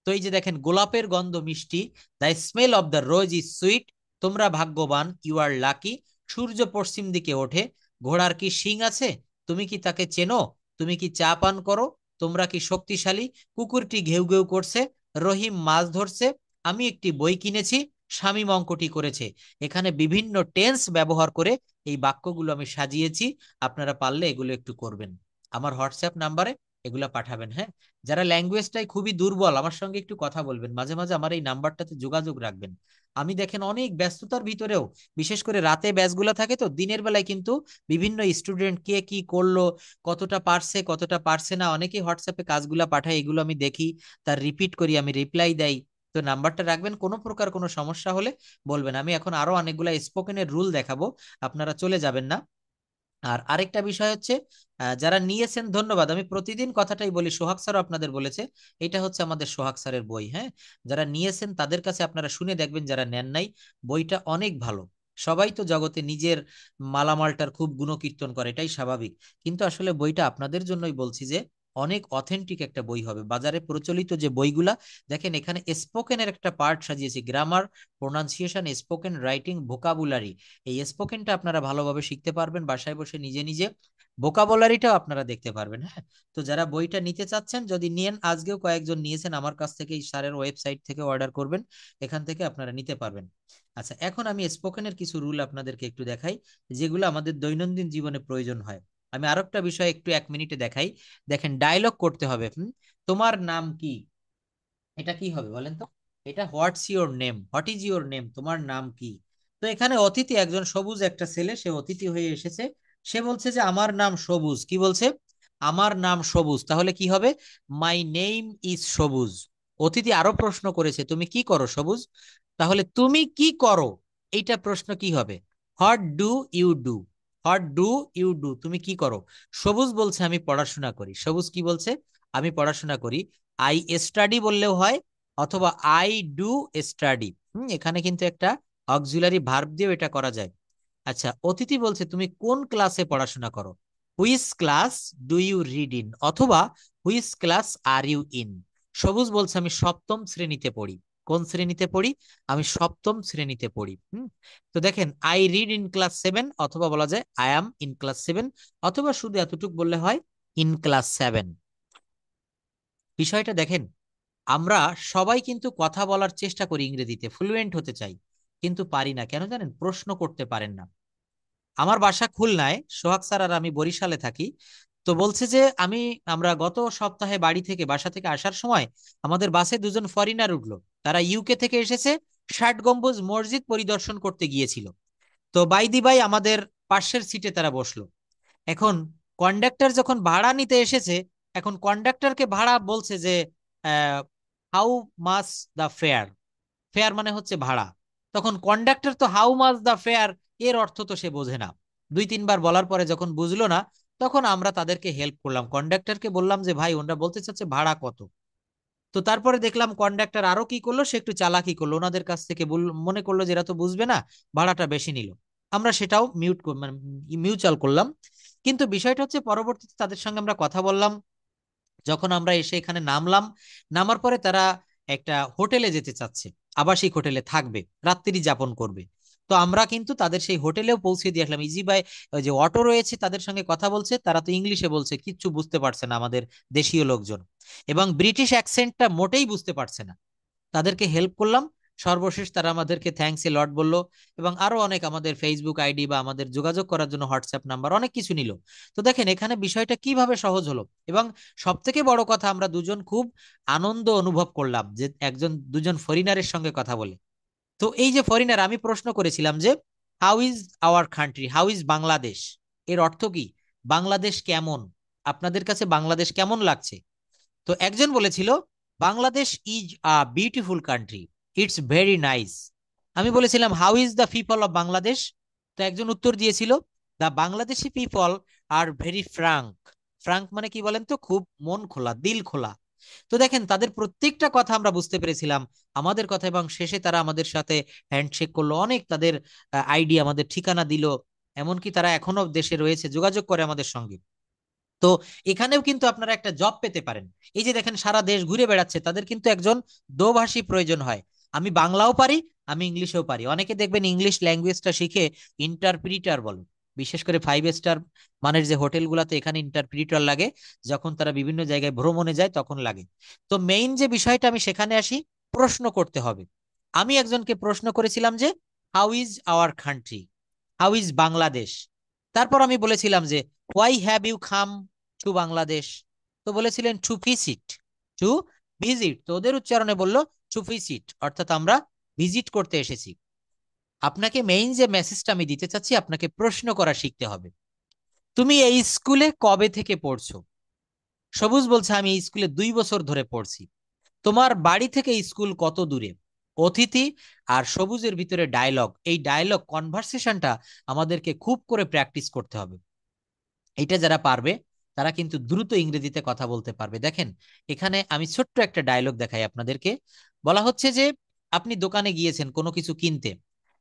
তো এই যে দেখেন, গোলাপের গন্ধ মিষ্টি, the smell of the rose is sweet, তোমরা ভাগ্যবান, ইউ আর লাকি, সূর্য পশ্চিম দিকে ওঠে, ঘোড়ার কি শিং আছে, তুমি কি তাকে চেনো, তুমি কি চা পান করো, তোমরা কি শক্তিশালী, কুকুরটি ঘেউ ঘেউ করছে, রহিম মাছ ধরছে, আমি একটি বই কিনেছি, শামীম অঙ্কটি করেছে। এখানে বিভিন্ন টেন্স ব্যবহার করে এই বাক্যগুলো আমি সাজিয়েছি। আপনারা পারলে এগুলো একটু করবেন, আমার হোয়াটসঅ্যাপ নাম্বারে এগুলা পাঠাবেন, হ্যাঁ। যারা ল্যাঙ্গুয়েজটাই খুবই দুর্বল, আমার সঙ্গে একটু কথা বলবেন, মাঝে মাঝে আমার এই নাম্বারটাতে যোগাযোগ রাখবেন। আমি দেখেন অনেক ব্যস্ততার ভিতরেও, বিশেষ করে রাতে ব্যাচগুলো থাকে তো, দিনের বেলায় কিন্তু বিভিন্ন স্টুডেন্ট কে কি করলো, কতটা পারছে কতটা পারছে না, অনেকেই হোয়াটসঅ্যাপে কাজগুলা পাঠায়, এগুলো আমি দেখি, তার রিপিট করি, আমি রিপ্লাই দেই। তো নাম্বারটা রাখবেন, কোনো প্রকার কোনো সমস্যা হলে বলবেন। আমি এখন আরো অনেকগুলা স্পোকেনের রুল দেখাবো, আপনারা চলে যাবেন না। আর আরেকটা বিষয় হচ্ছে, যারা নিয়েছেন ধন্যবাদ, আমি প্রতিদিন কথাটাই বলি, সোহাগ স্যারও আপনাদের বলেছে, এটা হচ্ছে আমাদের সোহাগ স্যারের বই, হ্যাঁ। যারা নিয়েছেন তাদের কাছে আপনারা শুনে দেখবেন, যারা নেন নাই, বইটা অনেক ভালো। সবাই তো জগতে নিজের মালামালটার খুব গুণকীর্তন করে, এটাই স্বাভাবিক, কিন্তু আসলে বইটা আপনাদের জন্যই বলছি যে অনেক অথেন্টিক একটা বই হবে। বাজারে প্রচলিত যে বইগুলা, দেখেন এখানে স্পোকেনের একটা পার্ট সাজিয়েছি, grammar, pronunciation, spoken writing, vocabulary. এই স্পোকেনটা আপনারা ভালোভাবে শিখতে পারবেন বাসায় বসে নিজে নিজে, ভোকাবুলারিটাও আপনারা দেখতে পারবেন, হ্যাঁ। তো যারা বইটা নিতে চাচ্ছেন, যদি নিয়েন, আজকেও কয়েকজন নিয়েছেন আমার কাছ থেকে, স্যারের ওয়েবসাইট থেকে অর্ডার করবেন, এখান থেকে আপনারা নিতে পারবেন। আচ্ছা, এখন আমি স্পোকেনের কিছু রুল আপনাদেরকে একটু দেখাই, যেগুলো আমাদের দৈনন্দিন জীবনে প্রয়োজন হয়। আমি আরেকটা বিষয় একটু 1 মিনিটে দেখাই। দেখেন, ডায়লগ করতে হবে। তোমার নাম কি, এটা কি হবে বলেন তো? এটা what's your name, what is your name, তোমার নাম কি। তো এখানে অতিথি, একজন সবুজ একটা ছেলে, সে অতিথি হয়ে এসেছে, সে বলছে যে আমার নাম সবুজ। কি বলছে? আমার নাম সবুজ। তাহলে কি হবে? মাই নেম ইজ সবুজ। অতিথি আরো প্রশ্ন করেছে, তুমি কি করো সবুজ? তাহলে তুমি কি করো, এইটা প্রশ্ন কি হবে? What do you do, what do you do, তুমি কি করো? সবুজ বলছে আমি পড়াশোনা করি। সবুজ কি বলছে? আমি পড়াশোনা করি। আই স্টাডি বললেও হয়, অথবা আই ডু স্টাডি। এখানে কিন্তু একটা অক্সিলারি ভার্ব দিয়েও এটা করা যায়। আচ্ছা, অতিথি বলছে তুমি কোন ক্লাসে পড়াশোনা করো? Which class do you read in, অথবা which class are you in. Sabuj বলছে আমি সপ্তম শ্রেণীতে পড়ি। কোন শ্রেণীতে পড়ি? আমি সপ্তম শ্রেণীতে পড়ি। তো দেখেন, আই রিড ইন ক্লাস 7, অথবা বলা যায় আই অ্যাম ইন ক্লাস 7, অথবা শুধু এতটুকু বললে হয় ইন ক্লাস 7। বিষয়টা দেখেন, আমরা সবাই কিন্তু কথা বলার চেষ্টা করি, ইংরেজিতে ফ্লুয়েন্ট হতে চাই, কিন্তু পারি না। কেন জানেন? প্রশ্ন করতে পারেন না। আমার বাসা খুলনায়, সোহাগ স্যার আর আমি বরিশালে থাকি। তো বলছে যে আমরা গত সপ্তাহে বাড়ি থেকে বাসা থেকে আসার সময় আমাদের বাসে দুজন ফরিনার উঠলো। তারা ইউকে থেকে এসেছে, 60 গম্বুজ মসজিদ পরিদর্শন করতে গিয়েছিল। তো বাইদি বাই আমাদের পাশের সিটে তারা বসলো। এখন কন্ডাক্টর যখন ভাড়া নিতে এসেছে, এখন কন্ডাক্টরকে ভাড়া বলছে যে how much the fair. Fair মানে হচ্ছে ভাড়া। তখন কন্ডাক্টর তো হাউ মাচ দা ফেয়ার এর অর্থ তো সে বোঝে না। 2-3 বার বলার পরে যখন বুঝলো না, তখন আমরা তাদেরকে হেল্প করলাম, কন্ডাক্টরকে বললাম যে ভাই ওনারা বলতে চাচ্ছে ভাড়া কত। তো তারপরে দেখলাম কন্ডাক্টর আরো কি করলো, সে একটু চালাকি করলো, ওনাদের কাছ থেকে মনে করলো যে এরা তো বুঝবে না, ভাড়াটা বেশি নিল। আমরা সেটাও মানে মিউচুয়াল করলাম। কিন্তু বিষয়টা হচ্ছে পরবর্তীতে তাদের সঙ্গে আমরা কথা বললাম। যখন আমরা এসে এখানে নামলাম, নামার পরে তারা একটা হোটেলে যেতে চাচ্ছে, আবাসিক হোটেলে থাকবে, রাত্রি যাপন করবে। তো আমরা কিন্তু তাদের সেই হোটেলেও পৌঁছে দিয়ে আসলাম। ইজি বাই, ওই যে অটো রয়েছে তাদের সঙ্গে কথা বলছে, তারা তো ইংলিশে বলছে, কিচ্ছু বুঝতে পারছে না আমাদের দেশীয় লোকজন, এবং ব্রিটিশ অ্যাকসেন্টটা মোটেই বুঝতে পারছে না। তাদেরকে হেল্প করলাম। সর্বশেষ তারা আমাদেরকে থ্যাঙ্কস এ লট বললো, এবং আরো অনেক আমাদের ফেসবুক আইডি বা আমাদের যোগাযোগ করার জন্য হোয়াটসঅ্যাপ নাম্বার অনেক কিছু নিল। তো দেখেন এখানে বিষয়টা কিভাবে সহজ হলো, এবং সব থেকে বড় কথা আমরা দুজন খুব আনন্দ অনুভব করলাম যে দুজন ফরিনারের সঙ্গে কথা বলে। তো এই যে ফরিনার, আমি প্রশ্ন করেছিলাম যে how is our country, how is Bangladesh, এর অর্থ কি? বাংলাদেশ কেমন? আপনাদের কাছে বাংলাদেশ কেমন লাগছে? তো একজন বলেছিল Bangladesh is a beautiful country, it's very nice. আমি বলেছিলাম how is the people of Bangladesh? তো একজন উত্তর দিয়েছিল the Bangladeshi people are very frank. Frank মানে কি বলেন তো? খুব মন খোলা, দিল খোলা। তো দেখেন তাদের প্রত্যেকটা কথা আমরা বুঝতে পেরেছিলাম, আমাদের কথা, এবং শেষে তারা আমাদের সাথে হ্যান্ডশেক করলো, অনেক তাদের আইডি, আমাদের ঠিকানা দিল। এমনকি তারা এখনো দেশে রয়েছে, যোগাযোগ করে আমাদের সঙ্গে। তো এখানেও কিন্তু আপনারা একটা জব পেতে পারেন। এই যে দেখেন সারা দেশ ঘুরে বেড়াচ্ছে, তাদের কিন্তু একজন দোভাষী প্রয়োজন হয়। আমি বাংলাও পারি, আমি ইংলিশেও পারি। অনেকে দেখবেন ইংলিশ ল্যাঙ্গুয়েজটা শিখে ইন্টারপ্রিটার বলে। বিশেষ করে 5 স্টার মানের যে হোটেলগুলোতে, এখানে ইন্টারপ্রিটার লাগে, যখন তারা বিভিন্ন জায়গায় ভ্রমণে যায় তখন লাগে। তো মেইন যে বিষয়টা, আমি সেখানে আসি, প্রশ্ন করতে হবে। আমি একজনকে প্রশ্ন করেছিলাম যে how is our country, how is Bangladesh. তারপর আমি বলেছিলাম যে why have you come to Bangladesh? তো বলেছিলেন টু ভিজিট, টু ভিজিট। তো ওদের উচ্চারণে বললো টু ভিজিট, অর্থাৎ আমরা ভিজিট করতে এসেছি। আপনাকে মেইন যে মেসেজটা আমি দিতে চাচ্ছি, আপনাকে প্রশ্ন করা শিখতে হবে। তুমি এই স্কুলে কবে থেকে পড়ছো? সবুজ বলছে আমি এই স্কুলে 2 বছর ধরে পড়ছি। তোমার বাড়ি থেকে স্কুল কত দূরে? অতিথি আর সবুজের ভিতরে ডায়লগ, এই ডায়লগ কনভারসেশনটা আমাদেরকে খুব করে প্র্যাকটিস করতে হবে। এটা যারা পারবে তারা কিন্তু দ্রুত ইংরেজিতে কথা বলতে পারবে। দেখেন এখানে আমি ছোট্ট একটা ডায়লগ দেখাই আপনাদেরকে। বলা হচ্ছে যে আপনি দোকানে গিয়েছেন কোনো কিছু কিনতে,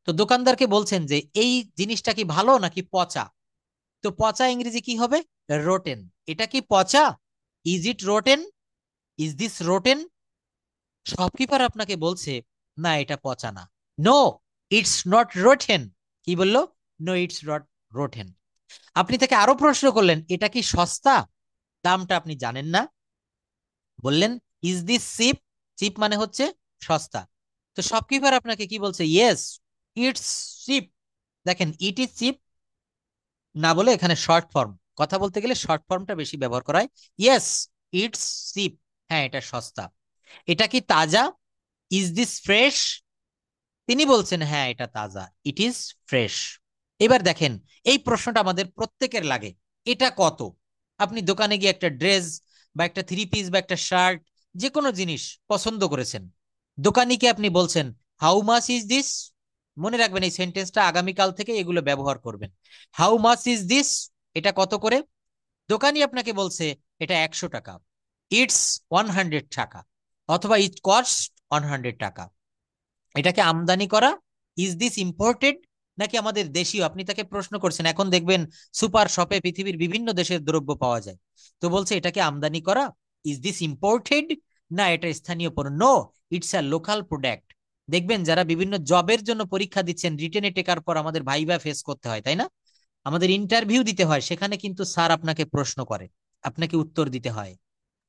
তো দোকানদারকে বলছেন যে এই জিনিসটা কি ভালো নাকি পচা? তো পচা ইংরেজি কি হবে? রোটেন। এটা কি পচা? Is it rotten? Is this rotten? Shopkeeper আপনাকে বলছে না এটা পচা না। No, it's not rotten. কি বললো? No, it's not rotten. আপনি তাকে আরো প্রশ্ন করলেন এটা কি সস্তা? দামটা আপনি জানেন না। বললেন ইজ দিস চিপ? চিপ মানে হচ্ছে সস্তা। তো শপকিপার আপনাকে কি বলছে? Yes, it's cheap. দেখেন ইট ইজ চিপ না বলে এখানে শর্ট ফর্ম, কথা বলতে গেলে শর্ট ফর্মটা বেশি ব্যবহার করা হয়। Yes, it's cheap. হ্যাঁ, এটা সস্তা। এটা কি তাজা? Is this fresh? তিনি বলছেন হ্যাঁ এটা তাজা, ইট ইজ ফ্রেশ। এবার দেখেন এই প্রশ্নটা আমাদের প্রত্যেকের লাগে, এটা কত? আপনি দোকানে গিয়ে একটা ড্রেস বা একটা 3 পিস বা একটা শার্ট, যে কোনো জিনিস পছন্দ করেছেন, দোকানিকে আপনি বলছেন হাউ মাচ ইজ দিস? মনে রাখবেন এই সেন্টেন্সটা আগামীকাল থেকে এগুলো ব্যবহার করবেন। How much is this? এটা কত করে? দোকানি আপনাকে বলছে এটা 100 টাকা, ইটস 100 টাকা। অথবা ইট কস্ট টাকা। এটাকে আমদানি করা, ইজ দিস ইম্পোর্টেড নাকি আমাদের দেশীয়? আপনি তাকে প্রশ্ন করছেন, এখন দেখবেন সুপার শপে পৃথিবীর বিভিন্ন দেশের দ্রব্য পাওয়া যায়, তো বলছে এটাকে আমদানি করা, ইজ দিস ইম্পোর্টেড, না এটা স্থানীয় পণ্য, no it's a local product. দেখবেন যারা বিভিন্ন জবের জন্য পরীক্ষা দিচ্ছেন, রিটেনে টেকার পর আমাদের ভাইবা ফেস করতে হয়, তাই না? আমাদের ইন্টারভিউ দিতে হয়, সেখানে কিন্তু স্যার আপনাকে প্রশ্ন করে, আপনাকে উত্তর দিতে হয়।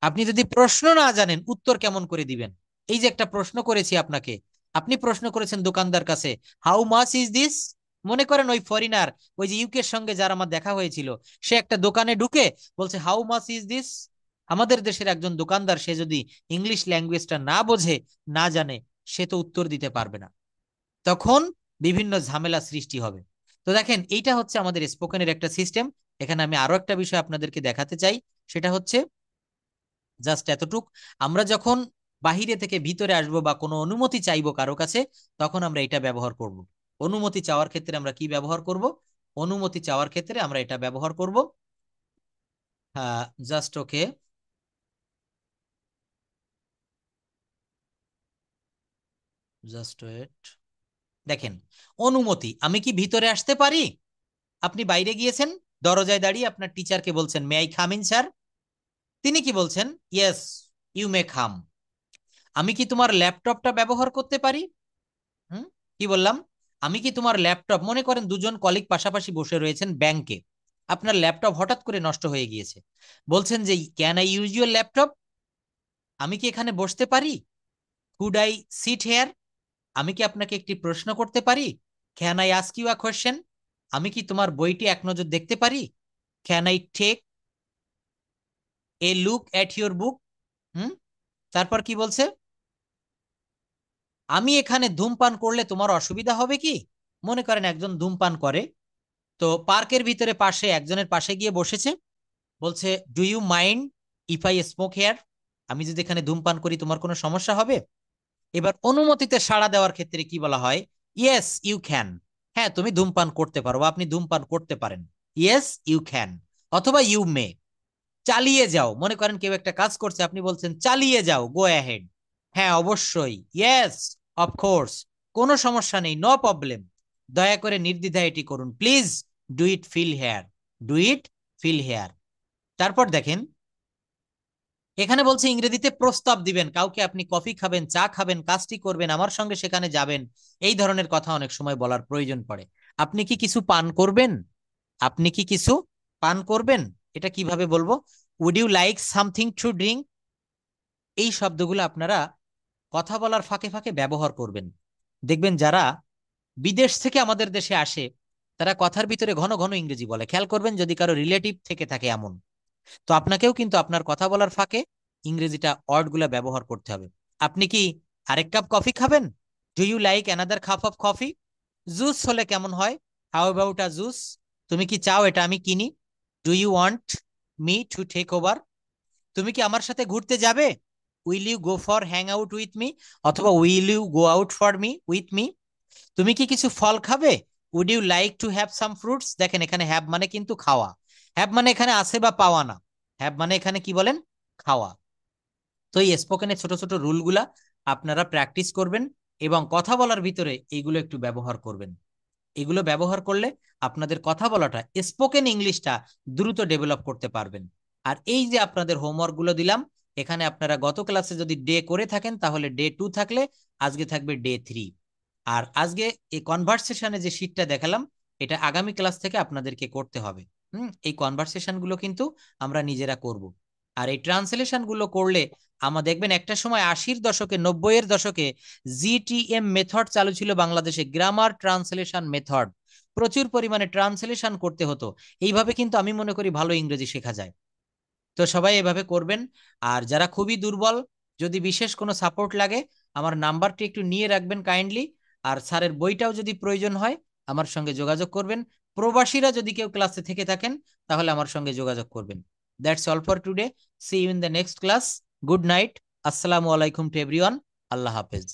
আপনি যদি প্রশ্ন না জানেন উত্তর কেমন করে দিবেন? এই যে একটা প্রশ্ন করেছি আপনাকে, আপনি প্রশ্ন করেছেন দোকানদার কাছে, হাউ মাচ ইজ দিস? মনে করেন ওই ফরিনার, ওই যে ইউকের সঙ্গে যার আমার দেখা হয়েছিল, সে একটা দোকানে ঢুকে বলছে হাউ মাচ ইজ দিস। আমাদের দেশের একজন দোকানদার, সে যদি ইংলিশ ল্যাঙ্গুয়েজটা না বোঝে, না জানে, সে তো উত্তর দিতে পারবে না, তখন বিভিন্ন ঝামেলা সৃষ্টি হবে। তো দেখেন, এইটা হচ্ছে আমাদের স্পোকেনের একটা সিস্টেম। এখানে আমি আরো একটা বিষয় আপনাদেরকে দেখাতে চাই, সেটা হচ্ছে জাস্ট এতটুক, আমরা যখন বাহিরে থেকে ভিতরে আসবো বা কোনো অনুমতি চাইবো কারো কাছে, তখন আমরা এটা ব্যবহার করব। অনুমতি চাওয়ার ক্ষেত্রে আমরা কি ব্যবহার করব? অনুমতি চাওয়ার ক্ষেত্রে আমরা এটা ব্যবহার করব, হ্যাঁ, জাস্ট ওকে, জাস্ট ওয়েট। দেখেন, অনুমতি, আমি কি ভিতরে আসতে পারি? আপনি বাইরে গিয়েছেন, দরজায় দাঁড়িয়ে আপনার টিচারকে বলছেন may I come in sir? তিনি কি বলছেন? Yes, you may come. আমি কি তোমার ল্যাপটপটা ব্যবহার করতে পারি? হুম, কি বললাম? আমি কি তোমার ল্যাপটপ, মনে করেন দুজন কলিগ পাশাপাশি বসে রয়েছেন ব্যাংকে, আপনার ল্যাপটপ হঠাৎ করে নষ্ট হয়ে গিয়েছে, বলছেন যে can I use your laptop? আমি কি এখানে বসতে পারি? Could I sit here? আমি কি আপনাকে একটি প্রশ্ন করতে পারি? Can I ask you a question? আমি কি তোমার বইটি এক নজর দেখতে পারি? Can I take a look at your book? Hmm, তারপর কি বলছে? আমি এখানে ধূমপান করলে তোমার অসুবিধা হবে কি? মনে করেন একজন ধূমপান করে, তো পার্কের ভিতরে পাশে একজনের পাশে গিয়ে বসেছে, বলছে do you mind if I smoke here? আমি যদি এখানে ধূমপান করি তোমার কোনো সমস্যা হবে? এবার অনুমতিতে সাড়া দেওয়ার ক্ষেত্রে কি বলা হয়? Yes you can. হ্যাঁ, তুমি ধূমপান করতে পারো, আপনি ধূমপান করতে পারেন, ইয়েস ইউ ক্যান। অথবা ইউ মে। চালিয়ে যাও, মনে করেন কেউ একটা কাজ করছে, আপনি বলছেন চালিয়ে যাও, গো অ্যাহেড। হ্যাঁ অবশ্যই, ইয়েস, অফকোর্স, কোনো সমস্যা নেই, নো প্রবলেম, দয়া করে নির্দ্বিধায় এটি করুন, please do it feel here, do it feel here. তারপর দেখেন, এখানে বলছে ইংরেজিতে প্রস্তাব দিবেন কাউকে, আপনি কফি খাবেন, চা খাবেন, কাজটি করবেন, আমার সঙ্গে সেখানে যাবেন, এই ধরনের কথা অনেক সময় বলার প্রয়োজন পড়ে। আপনি কি কিছু পান করবেন? আপনি কি কিছু পান করবেন? এটা কিভাবে বলবো? Would you like something to drink? এই শব্দগুলো আপনারা কথা বলার ফাঁকে ফাঁকে ব্যবহার করবেন। দেখবেন যারা বিদেশ থেকে আমাদের দেশে আসে, তারা কথার ভিতরে ঘন ঘন ইংরেজি বলে, খেয়াল করবেন যদি কারো রিলেটিভ থেকে থাকে এমন। তো আপনাকেও কিন্তু আপনার কথা বলার ফাঁকে ইংরেজিটা ওয়ার্ডগুলো ব্যবহার করতে হবে। আপনি কি আরেক কাপ কফি খাবেন? Do you like another cup of coffee? Juice হলে কেমন হয়? How about a juice? তুমি কি চাও এটা আমি কিনি? Do you want me to take over? তুমি কি আমার সাথে ঘুরতে যাবে? Will you go for hang out with me? অথবা will you go out for me with me? তুমি কি কিছু ফল খাবে? Would you like to have some fruits? দেখেন, এখানে হ্যাভ মানে কিন্তু খাওয়া, হ্যাভ মানে এখানে আছে বা পাওয়া না, হ্যাভ মানে এখানে কি বলেন? খাওয়া। তো এই স্পোকেনের ছোট ছোট রুলগুলা আপনারা প্র্যাকটিস করবেন এবং কথা বলার ভিতরে এইগুলো একটু ব্যবহার করবেন। এগুলো ব্যবহার করলে আপনাদের কথা বলাটা, স্পোকেন ইংলিশটা দ্রুত ডেভেলপ করতে পারবেন। আর এই যে আপনাদের হোমওয়ার্ক গুলো দিলাম, এখানে আপনারা গত ক্লাসে যদি ডে করে থাকেন তাহলে ডে 2 থাকলে আজকে থাকবে ডে 3। আর আজকে এই কনভারসেশনে যে শীটটা দেখালাম, এটা আগামী ক্লাস থেকে আপনাদেরকে করতে হবে। এই কনভারসেশন গুলো কিন্তু আমরা নিজেরা করব। আর এই ট্রান্সলেশন গুলো করলে দেখবেন একটা সময় 80-এর দশকে, 90-এর দশকে জিটিএম মেথড চালু ছিল বাংলাদেশে, গ্রামার ট্রান্সলেশন মেথড। প্রচুর পরিমাণে ট্রান্সলেশন করতে হতো। এইভাবে কিন্তু আমি মনে করি ভালো ইংরেজি শেখা যায়। তো সবাই এভাবে করবেন। আর যারা খুবই দুর্বল, যদি বিশেষ কোনো সাপোর্ট লাগে, আমার নাম্বারটি একটু নিয়ে রাখবেন কাইন্ডলি। আর স্যারের বইটাও যদি প্রয়োজন হয় আমার সঙ্গে যোগাযোগ করবেন। প্রবাসীরা যদি কেউ ক্লাসে থেকে থাকেন তাহলে আমার সঙ্গে যোগাযোগ করবেন। That's all for today. See you in the next class. Good night. আসসালামু আলাইকুম টু এভরিওয়ান। আল্লাহ হাফেজ।